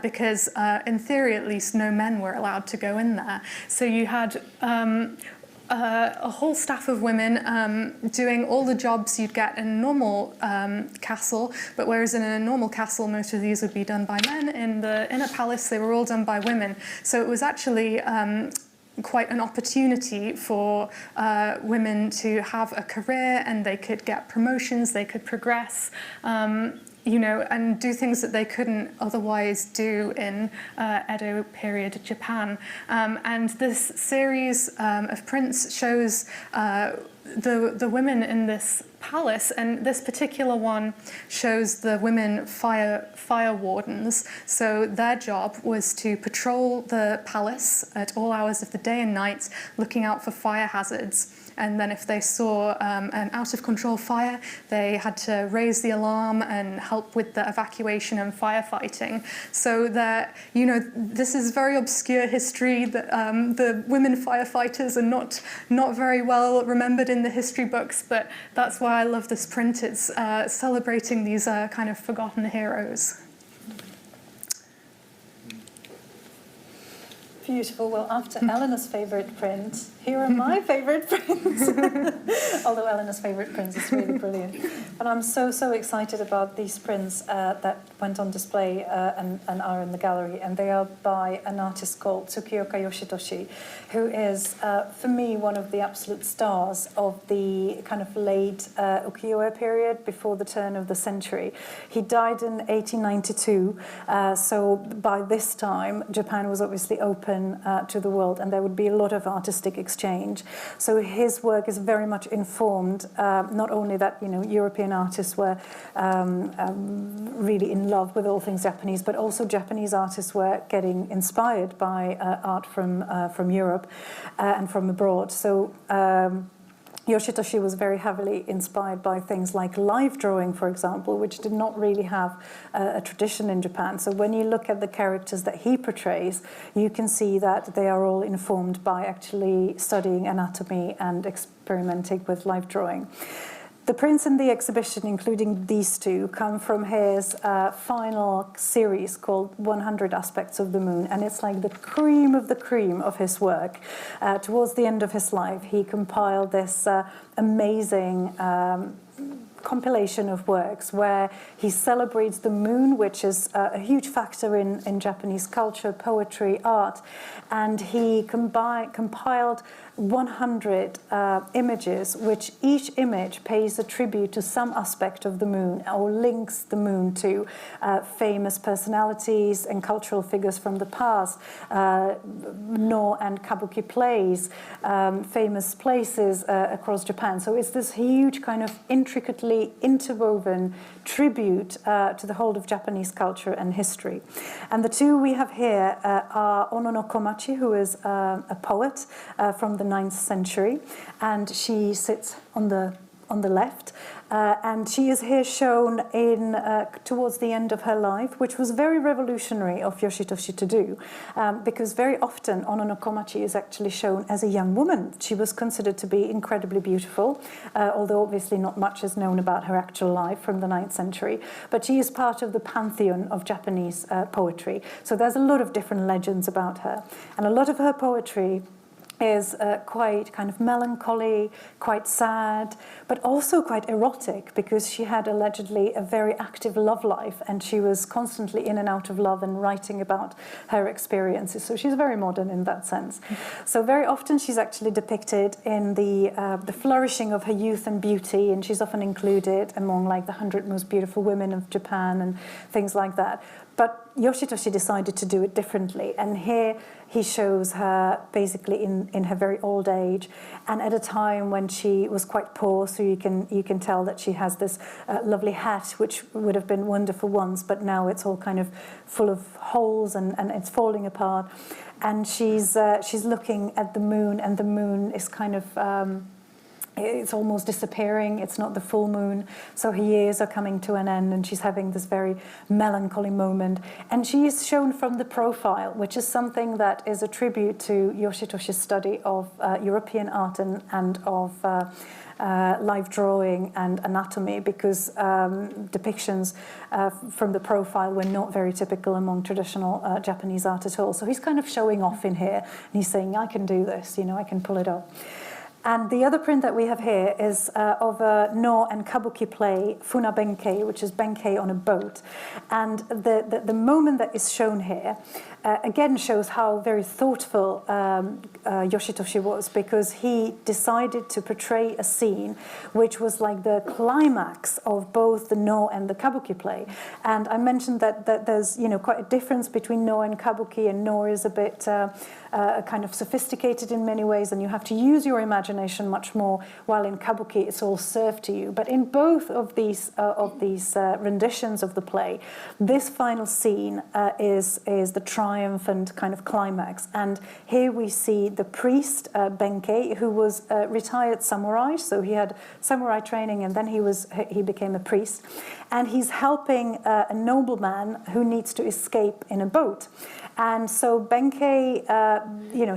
because, in theory at least, no men were allowed to go in there. So you had a whole staff of women doing all the jobs you'd get in a normal castle, but whereas in a normal castle most of these would be done by men, in the inner palace they were all done by women. So it was actually quite an opportunity for women to have a career, and they could get promotions, they could progress, and do things that they couldn't otherwise do in Edo period Japan. And this series of prints shows the women in this palace, and this particular one shows the women fire wardens. So their job was to patrol the palace at all hours of the day and night, looking out for fire hazards. And then if they saw an out-of-control fire, they had to raise the alarm and help with the evacuation and firefighting. So that, you know, this is very obscure history. That the women firefighters are not very well remembered in the history books, but that's why I love this print. It's celebrating these kind of forgotten heroes. Beautiful. Well, after Eleanor's favourite print, here are my favourite prints. Although Eleanor's favourite prints is really brilliant. But I'm so excited about these prints that went on display and are in the gallery. And they are by an artist called Tsukioka Yoshitoshi, who is, for me, one of the absolute stars of the kind of late ukiyo-e period before the turn of the century. He died in 1892. So by this time, Japan was obviously open to the world, and there would be a lot of artistic exchange. So his work is very much informed, not only that, you know, European artists were really in love with all things Japanese, but also Japanese artists were getting inspired by art from Europe and from abroad. So Yoshitoshi was very heavily inspired by things like live drawing, for example, which did not really have a tradition in Japan. So when you look at the characters that he portrays, you can see that they are all informed by actually studying anatomy and experimenting with live drawing. The prints in the exhibition, including these two, come from his final series called 100 Aspects of the Moon, and it's like the cream of his work. Towards the end of his life, he compiled this amazing compilation of works where he celebrates the moon, which is a huge factor in Japanese culture, poetry, art, and he compiled 100 images, which each image pays a tribute to some aspect of the moon or links the moon to famous personalities and cultural figures from the past, no and kabuki plays, famous places across Japan. So it's this huge kind of intricately interwoven tribute to the whole of Japanese culture and history. And the two we have here are Ono no Komachi, who is a poet from the 9th century, and she sits on the left, and she is here shown in towards the end of her life, which was very revolutionary of Yoshitoshi to do, because very often Ono no Komachi is actually shown as a young woman. She was considered to be incredibly beautiful, although obviously not much is known about her actual life from the 9th century, but she is part of the pantheon of Japanese poetry. So there's a lot of different legends about her, and a lot of her poetry is quite kind of melancholy, quite sad, but also quite erotic, because she had allegedly a very active love life, and she was constantly in and out of love and writing about her experiences. So she's very modern in that sense. So very often she's actually depicted in the flourishing of her youth and beauty, and she's often included among like the 100 most beautiful women of Japan and things like that. But Yoshitoshi decided to do it differently, and here he shows her basically in her very old age, and at a time when she was quite poor. So you can tell that she has this lovely hat, which would have been wonderful once, but now it's all kind of full of holes and it's falling apart. And she's looking at the moon, and the moon is kind of it's almost disappearing. It's not the full moon, so her years are coming to an end, and she's having this very melancholy moment. And she is shown from the profile, which is something that is a tribute to Yoshitoshi's study of European art and of live drawing and anatomy, because depictions from the profile were not very typical among traditional Japanese art at all. So he's kind of showing off in here, and he's saying, I can do this, you know, I can pull it off. And the other print that we have here is of a no and kabuki play, funa benkei, which is benkei on a boat. And the moment that is shown here again shows how very thoughtful Yoshitoshi was, because he decided to portray a scene which was like the climax of both the no and the kabuki play. And I mentioned that there's, you know, quite a difference between no and kabuki, and no is a bit kind of sophisticated in many ways, and you have to use your imagination much more, while in kabuki it's all served to you. But in both of these renditions of the play, this final scene is the triumphant kind of climax. And here we see the priest, Benkei, who was a retired samurai, so he had samurai training, and then he became a priest. And he's helping a nobleman who needs to escape in a boat. And so Benkei,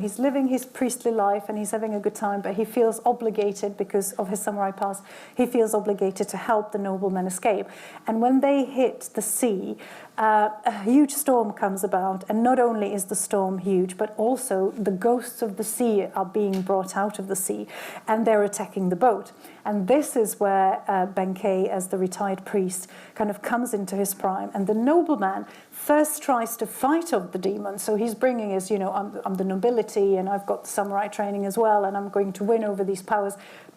he's living his priestly life and he's having a good time, but he feels obligated because of his samurai past. He feels obligated to help the nobleman escape. And when they hit the sea, a huge storm comes about, and not only is the storm huge, but also the ghosts of the sea are being brought out of the sea, and they're attacking the boat. And this is where Benkei, as the retired priest, kind of comes into his prime. And the nobleman first tries to fight off the demon. So he's bringing his, I'm the nobility, and I've got samurai training as well, and I'm going to win over these powers.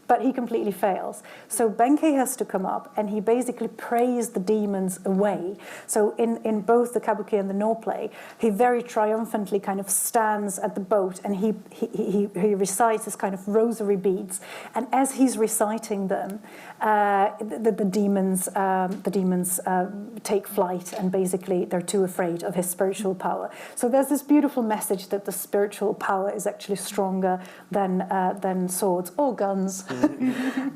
But he completely fails. So Benkei has to come up, and he basically prays the demons away. So in both the kabuki and the no play, he very triumphantly kind of stands at the boat, and he recites his kind of rosary beads. And as he's reciting them, the demons take flight, and basically they're too afraid of his spiritual power. So there's this beautiful message that the spiritual power is actually stronger than swords or guns.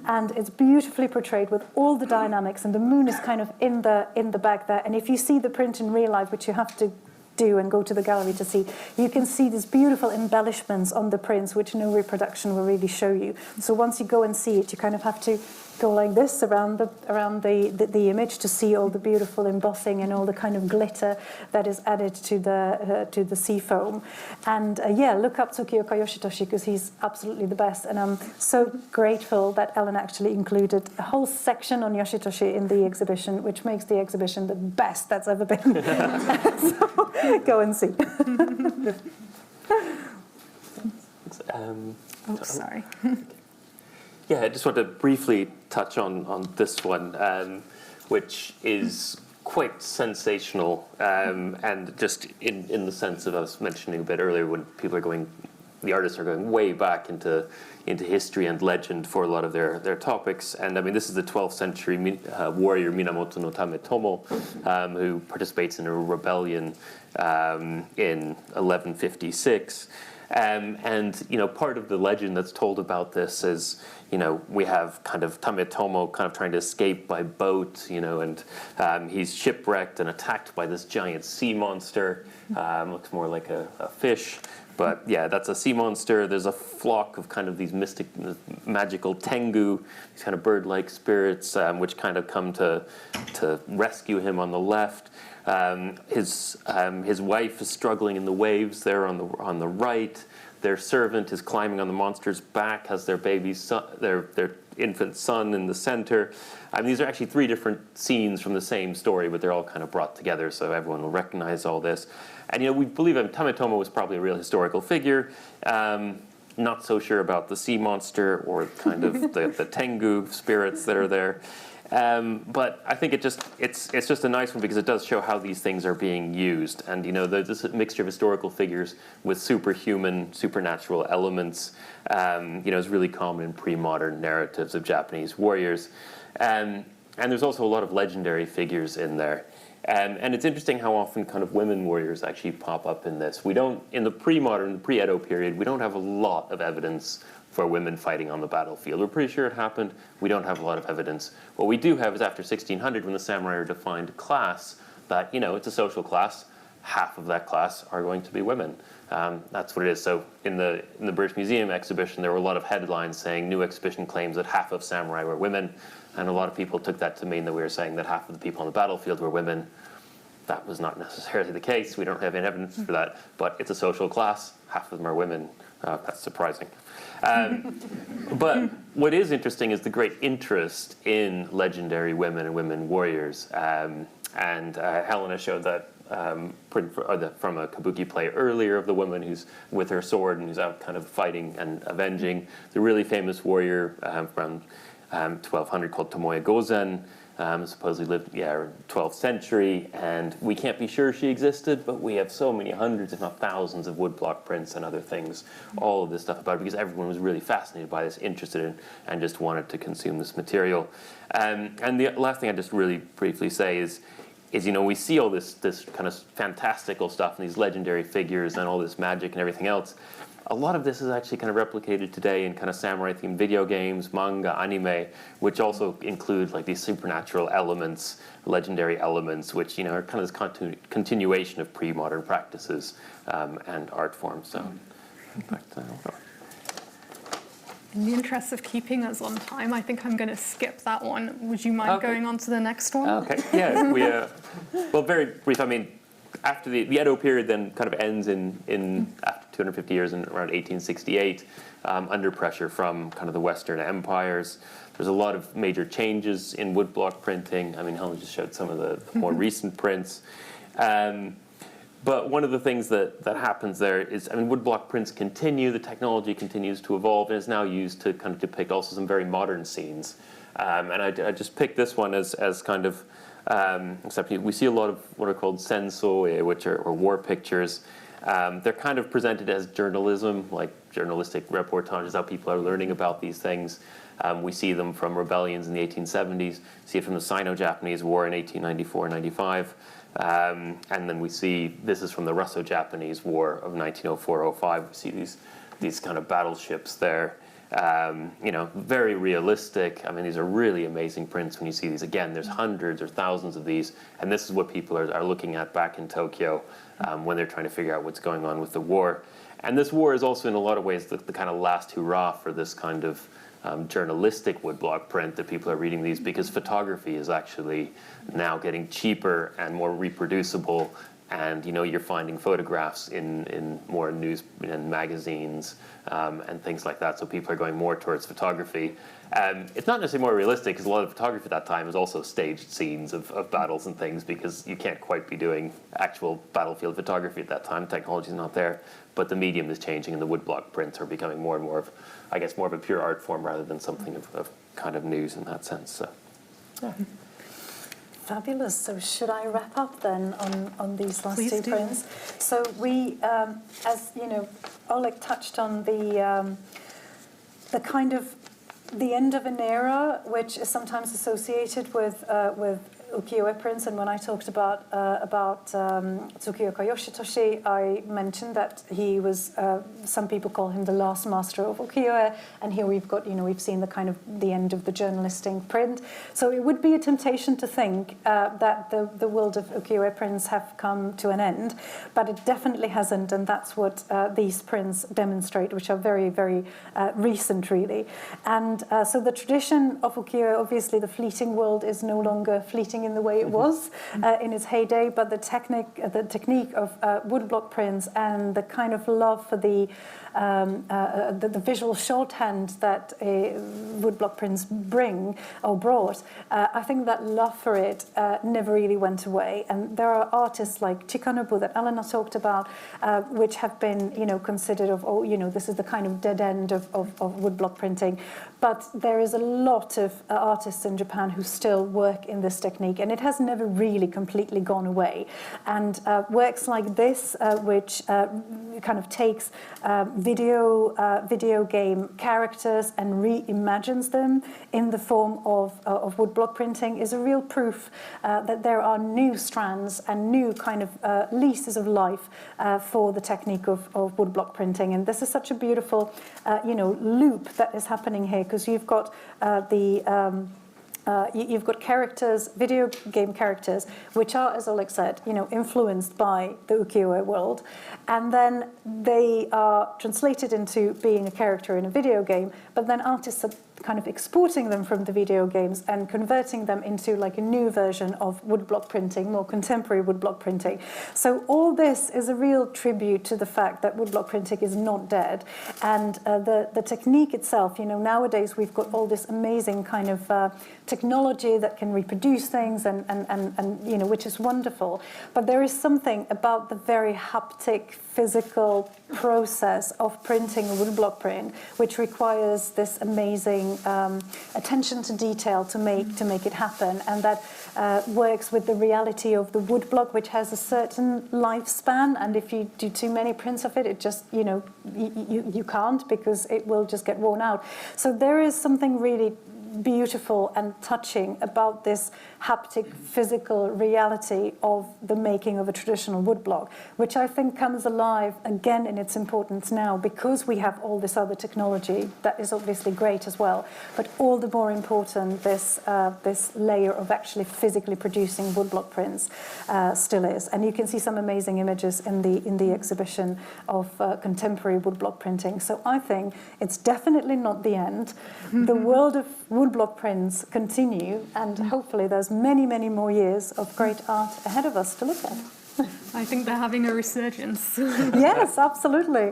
And it's beautifully portrayed with all the dynamics, and the moon is kind of in the back there. And if you see the print in real life, which you have to do and go to the gallery to see, you can see these beautiful embellishments on the prints, which no reproduction will really show you. So once you go and see it, you kind of have to go like this around the image to see all the beautiful embossing and all the kind of glitter that is added to the sea foam. And look up Tsukioka Yoshitoshi, because he's absolutely the best. And I'm so grateful that Ellen actually included a whole section on Yoshitoshi in the exhibition, which makes the exhibition the best that's ever been. So go and see. Sorry. Yeah, I just want to briefly touch on this one, which is quite sensational, and just in the sense of, I was mentioning a bit earlier, when the artists are going way back into history and legend for a lot of their topics. And I mean, this is the 12th century warrior Minamoto no Tametomo, who participates in a rebellion in 1156. And part of the legend that's told about this is, we have kind of Tametomo kind of trying to escape by boat, and he's shipwrecked and attacked by this giant sea monster. Looks more like a fish, but yeah, that's a sea monster. There's a flock of kind of these mystic, magical tengu, these kind of bird-like spirits, which kind of come to rescue him on the left. His wife is struggling in the waves there on the right. Their servant is climbing on the monster's back, has their baby son, their infant son in the center. I mean, these are actually three different scenes from the same story, but they're all kind of brought together, so everyone will recognize all this. And we believe Tametomo was probably a real historical figure. Not so sure about the sea monster or kind of the tengu spirits that are there. But I think it's just a nice one, because it does show how these things are being used. And, this mixture of historical figures with superhuman, supernatural elements, is really common in pre-modern narratives of Japanese warriors. And there's also a lot of legendary figures in there. And it's interesting how often kind of women warriors actually pop up in this. In the pre-modern, pre-Edo period, we don't have a lot of evidence for women fighting on the battlefield. We're pretty sure it happened. We don't have a lot of evidence. What we do have is after 1600, when the samurai are defined class, that, it's a social class. Half of that class are going to be women. That's what it is. So in the British Museum exhibition, there were a lot of headlines saying new exhibition claims that half of samurai were women. And a lot of people took that to mean that we were saying that half of the people on the battlefield were women. That was not necessarily the case. We don't have any evidence for that. But it's a social class. Half of them are women. That's surprising. But what is interesting is the great interest in legendary women and women warriors. And Helena showed that print from a kabuki play earlier of the woman who's with her sword and who's out kind of fighting and avenging. The really famous warrior from 1200 called Tomoe Gozen. supposedly lived, in the 12th century, and we can't be sure she existed, but we have so many hundreds, if not thousands, of woodblock prints and other things, all of this stuff about it, because everyone was really fascinated by this, interested in, and just wanted to consume this material. And the last thing I just really briefly say is we see all this kind of fantastical stuff and these legendary figures and all this magic and everything else. A lot of this is actually kind of replicated today in kind of samurai-themed video games, manga, anime, which also include like these supernatural elements, legendary elements, which are kind of this continuation of pre-modern practices and art forms. So, in fact, in the interest of keeping us on time, I think I'm going to skip that one. Would you mind going on to the next one? Okay. Yeah. Well, very brief. I mean, after the Edo period then kind of ends in after 250 years in around 1868, under pressure from kind of the Western empires. There's a lot of major changes in woodblock printing. I mean, Helena just showed some of the more recent prints. But one of the things that happens there is, woodblock prints continue, the technology continues to evolve, and is now used to kind of depict also some very modern scenes. And I just picked this one as kind of, except we see a lot of what are called sensoi, which are war pictures. They're kind of presented as journalism, like journalistic reportages, how people are learning about these things. We see them from rebellions in the 1870s, see it from the Sino-Japanese War in 1894-95, and then we see, this is from the Russo-Japanese War of 1904-05, we see these kind of battleships there. Very realistic. These are really amazing prints when you see these. Again, there's hundreds or thousands of these, and this is what people are looking at back in Tokyo when they're trying to figure out what's going on with the war. And this war is also in a lot of ways the kind of last hurrah for this kind of journalistic woodblock print that people are reading these, because photography is actually now getting cheaper and more reproducible. And you're finding photographs in more news and magazines and things like that. So people are going more towards photography. It's not necessarily more realistic, because a lot of photography at that time is also staged scenes of battles and things, because you can't quite be doing actual battlefield photography at that time. Technology is not there, but the medium is changing, and the woodblock prints are becoming more and more of, I guess, more of a pure art form rather than something of kind of news in that sense. So, yeah. Fabulous. So should I wrap up then on these last Please two do. prints? So we, as Oleg touched on the kind of the end of an era, which is sometimes associated with ukiyo-e prints. And when I talked about Tsukioka Yoshitoshi, I mentioned that he was, some people call him the last master of ukiyo-e, and here we've got, we've seen the kind of the end of the journalistic print. So it would be a temptation to think that the world of ukiyo-e prints have come to an end, but it definitely hasn't, and that's what these prints demonstrate, which are very, very recent, really. And so the tradition of ukiyo-e, obviously the fleeting world is no longer fleeting in the way it was in its heyday, but the technique of woodblock prints and the kind of love for the visual shorthand that woodblock prints bring or brought, I think that love for it never really went away. And there are artists like Chikanobu that Eleanor talked about, which have been, considered of, this is the kind of dead end of woodblock printing. But there is a lot of artists in Japan who still work in this technique, and it has never really completely gone away. And works like this, which kind of takes video game characters and reimagines them in the form of woodblock printing, is a real proof that there are new strands and new kind of leases of life for the technique of woodblock printing. And this is such a beautiful, loop that is happening here, because you've got you've got characters, video game characters, which are, as Oleg said, influenced by the ukiyo-e world, and then they are translated into being a character in a video game. But then artists are kind of exporting them from the video games and converting them into like a new version of woodblock printing, more contemporary woodblock printing. So all this is a real tribute to the fact that woodblock printing is not dead, and the technique itself. Nowadays we've got all this amazing kind of technology that can reproduce things and you know, which is wonderful. But there is something about the very haptic, physical process of printing a woodblock print, which requires this amazing attention to detail to make it happen, and that works with the reality of the woodblock, which has a certain lifespan, and if you do too many prints of it, it just, you know, you can't, because it will just get worn out. So there is something really beautiful and touching about this haptic, physical reality of the making of a traditional woodblock, which I think comes alive again in its importance now, because we have all this other technology that is obviously great as well, but all the more important this layer of actually physically producing woodblock prints still is. And you can see some amazing images in the exhibition of contemporary woodblock printing. So I think it's definitely not the end. The world of woodblock prints continue, and hopefully there's many, many more years of great art ahead of us to look at. I think they're having a resurgence. Yes, absolutely.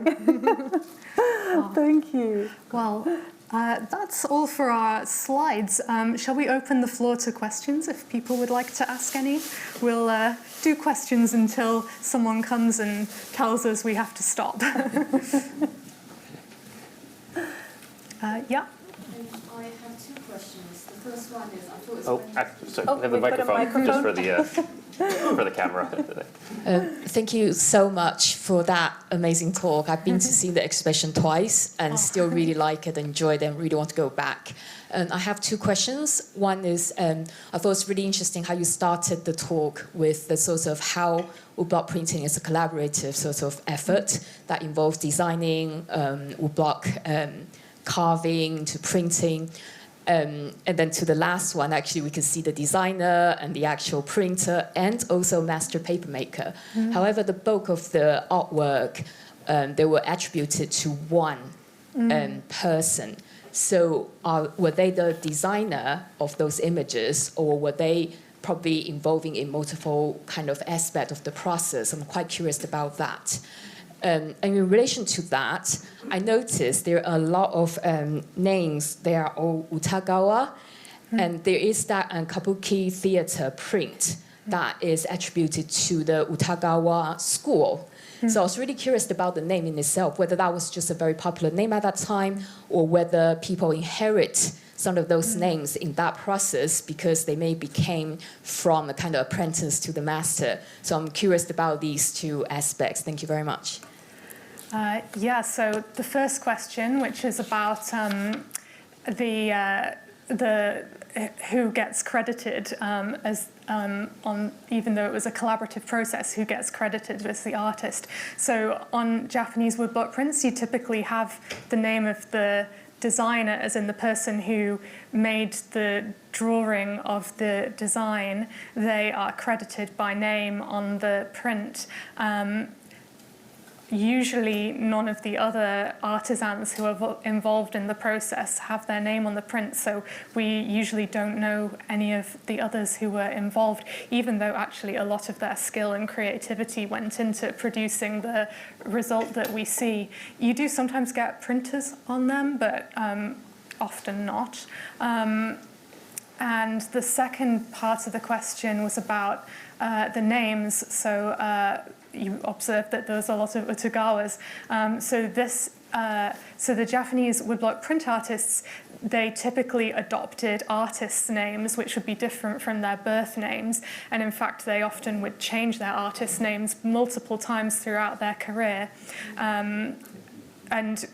Thank you. Well, that's all for our slides. Shall we open the floor to questions if people would like to ask any? We'll do questions until someone comes and tells us we have to stop. Yeah. I have two questions. The first one is, I thought it was sorry, we have the microphone just for the camera. Thank you so much for that amazing talk. I've been to see the exhibition twice and still really like it, enjoyed it, and really want to go back. And I have two questions. One is, I thought it was really interesting how you started the talk with the sort of how woodblock printing is a collaborative sort of effort that involves designing woodblock, carving to printing. And then to the last one, actually, we can see the designer and the actual printer and also master paper maker. Mm-hmm. However, the bulk of the artwork, they were attributed to one person. So were they the designer of those images, or were they probably involving in multiple kind of aspect of the process? I'm quite curious about that. And in relation to that, I noticed there are a lot of names. They are all Utagawa, and there is that kabuki theater print that is attributed to the Utagawa school. So I was really curious about the name in itself, whether that was just a very popular name at that time, or whether people inherit some of those names in that process because they may became from a kind of apprentice to the master. So I'm curious about these two aspects. Thank you very much. Yeah, so the first question, which is about the who gets credited as on, even though it was a collaborative process, who gets credited as the artist. So on Japanese woodblock prints, you typically have the name of the designer, as in the person who made the drawing of the design. They are credited by name on the print. Usually none of the other artisans who are involved in the process have their name on the print, so we usually don't know any of the others who were involved, even though actually a lot of their skill and creativity went into producing the result that we see. You do sometimes get printers on them, but often not. And the second part of the question was about the names. So you observed that there's a lot of Utagawas. So the Japanese woodblock print artists, they typically adopted artists' names, which would be different from their birth names. And in fact, they often would change their artist names multiple times throughout their career. And,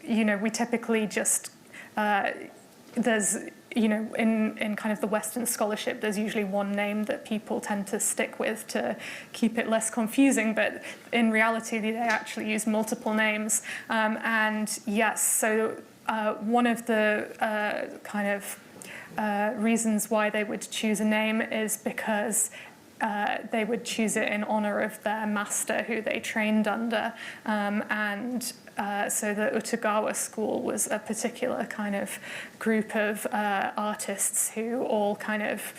you know, we typically just, there's, you know, in kind of the Western scholarship, there's usually one name that people tend to stick with to keep it less confusing, but in reality, they actually use multiple names. And yes, so one of the kind of reasons why they would choose a name is because they would choose it in honor of their master who they trained under. So the Utagawa school was a particular kind of group of artists who all kind of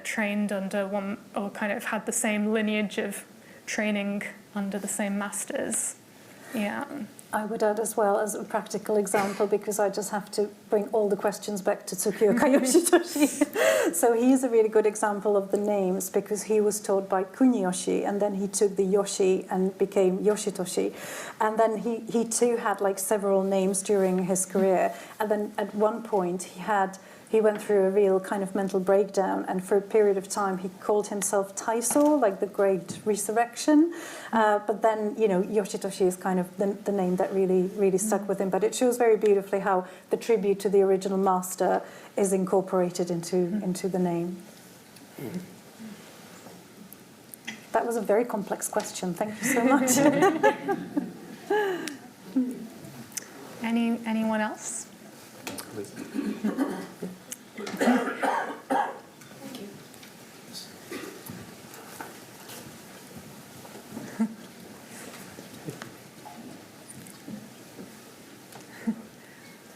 trained under one, or kind of had the same lineage of training under the same masters. Yeah. I would add as well as a practical example, because I just have to bring all the questions back to Tsukioka Yoshitoshi. So he's a really good example of the names, because he was taught by Kuniyoshi, and then he took the Yoshi and became Yoshitoshi. And then he too had like several names during his career. And then at one point he went through a real kind of mental breakdown, and for a period of time he called himself Taiso, like the Great Resurrection. But then, you know, Yoshitoshi is kind of the name that really stuck with him. But it shows very beautifully how the tribute to the original master is incorporated into the name. That was a very complex question. Thank you so much. Anyone else?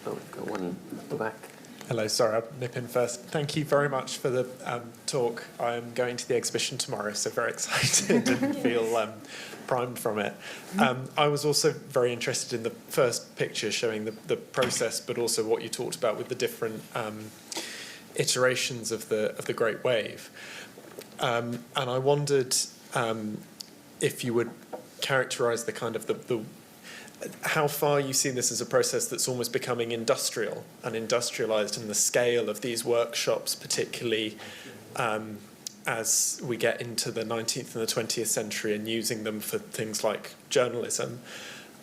Oh, we've got one in the back. Hello, sorry, I'll nip in first. Thank you very much for the talk. I am going to the exhibition tomorrow, so very excited and feel primed from it. I was also very interested in the first picture showing the process, but also what you talked about with the different iterations of the Great Wave. And I wondered if you would characterise the kind of the how far you see this as a process that's almost becoming industrial and industrialised, in the scale of these workshops, particularly as we get into the 19th and the 20th century and using them for things like journalism.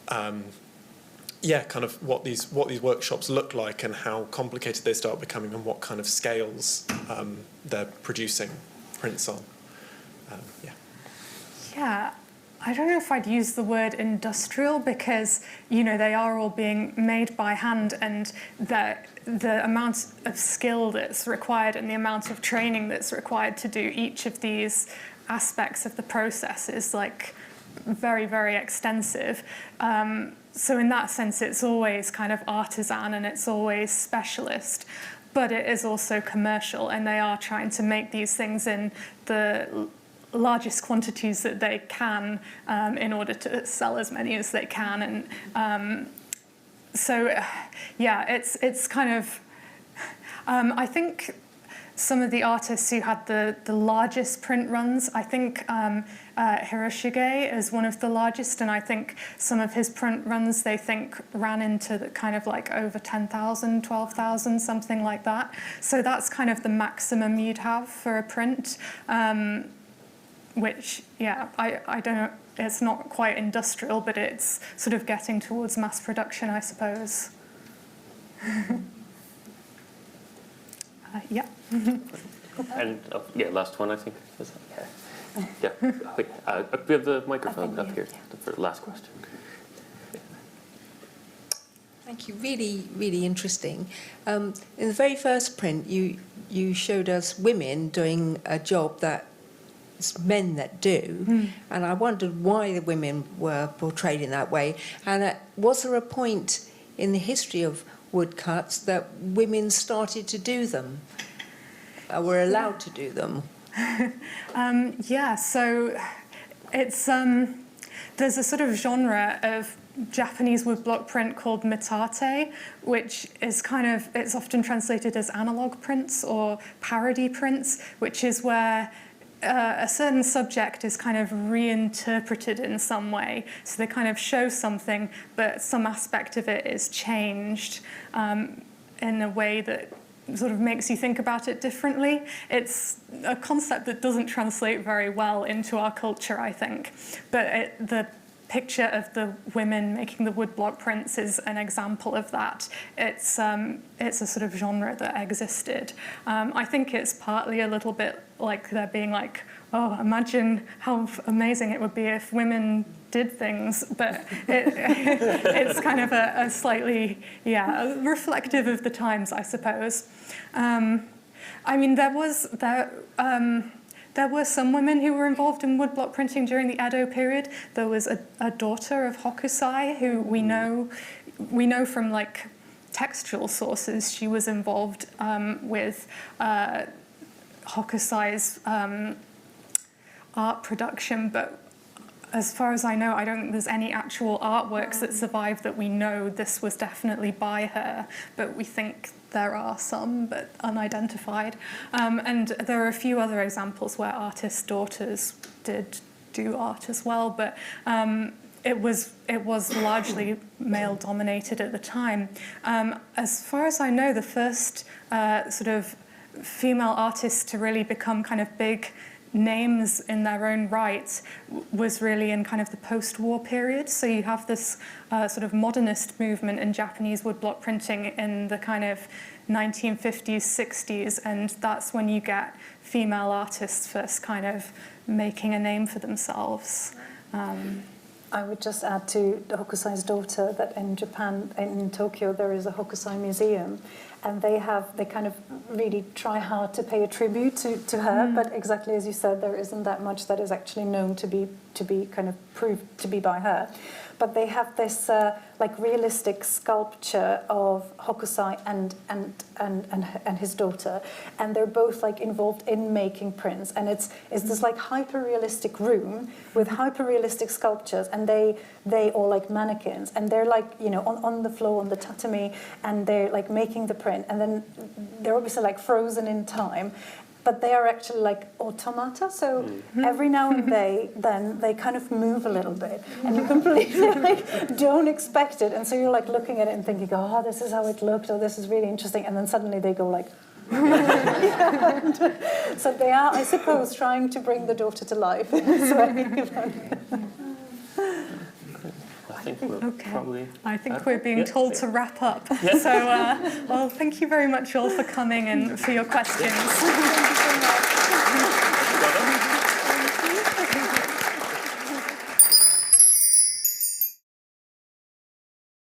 Kind of what these workshops look like and how complicated they start becoming, and what kind of scales they're producing prints on. Yeah, I don't know if I'd use the word industrial, because, you know, they are all being made by hand, and the amount of skill that's required and the amount of training that's required to do each of these aspects of the process is like very, very extensive. So in that sense, it's always kind of artisan and it's always specialist, but it is also commercial, and they are trying to make these things in the largest quantities that they can in order to sell as many as they can. And it's kind of, I think some of the artists who had the largest print runs, I think Hiroshige is one of the largest, and I think some of his print runs they think ran into the kind of like over 10,000, 12,000, something like that. So that's kind of the maximum you'd have for a print. Which, I don't know, it's not quite industrial, but it's sort of getting towards mass production, I suppose. Yeah. And last one, I think. Is that, yeah. We have the microphone up here for the last question. Thank you. Really, really interesting. In the very first print, you showed us women doing a job that it's men that do, and I wondered why the women were portrayed in that way. And was there a point in the history of woodcuts that women started to do them, were allowed to do them? So it's there's a sort of genre of Japanese woodblock print called mitate, which is it's often translated as analog prints or parody prints, which is where a certain subject is kind of reinterpreted in some way. So they kind of show something, but some aspect of it is changed in a way that sort of makes you think about it differently. It's a concept that doesn't translate very well into our culture, I think. But the picture of the women making the woodblock prints is an example of that. It's a sort of genre that existed. I think it's partly a little bit like they're being like, oh, imagine how amazing it would be if women did things, but it's kind of a slightly, reflective of the times, I suppose. I mean, there were some women who were involved in woodblock printing during the Edo period. There was a daughter of Hokusai who we know from like textual sources. She was involved with Hokusai's art production, but as far as I know, I don't think there's any actual artworks that survive that we know this was definitely by her, but we think there are some, but unidentified. And there are a few other examples where artists' daughters did do art as well, but it was largely male-dominated at the time. As far as I know, the first sort of female artists to really become kind of big names in their own right was really in kind of the post-war period. So you have this sort of modernist movement in Japanese woodblock printing in the kind of 1950s, 60s, and that's when you get female artists first kind of making a name for themselves. I would just add to the Hokusai's daughter that in Japan, in Tokyo, there is a Hokusai museum, and they kind of really try hard to pay a tribute to her. But exactly as you said, there isn't that much that is actually known to be kind of proved to be by her. But they have this like realistic sculpture of Hokusai and his daughter, and they're both like involved in making prints, and it's this like hyper realistic room with hyper realistic sculptures, and they all like mannequins, and they're like, you know, on the floor on the tatami, and they're like making the print, and then they're obviously like frozen in time. But they are actually like automata, so every now and then they kind of move a little bit, and you completely like don't expect it, and so you're like looking at it and thinking, oh, this is how it looked, or this is really interesting, and then suddenly they go like. So they are, I suppose, trying to bring the daughter to life in this way. I think we're probably... I think we're being told to wrap up. Yeah. So, well, thank you very much all for coming and for your questions. Thank you so much.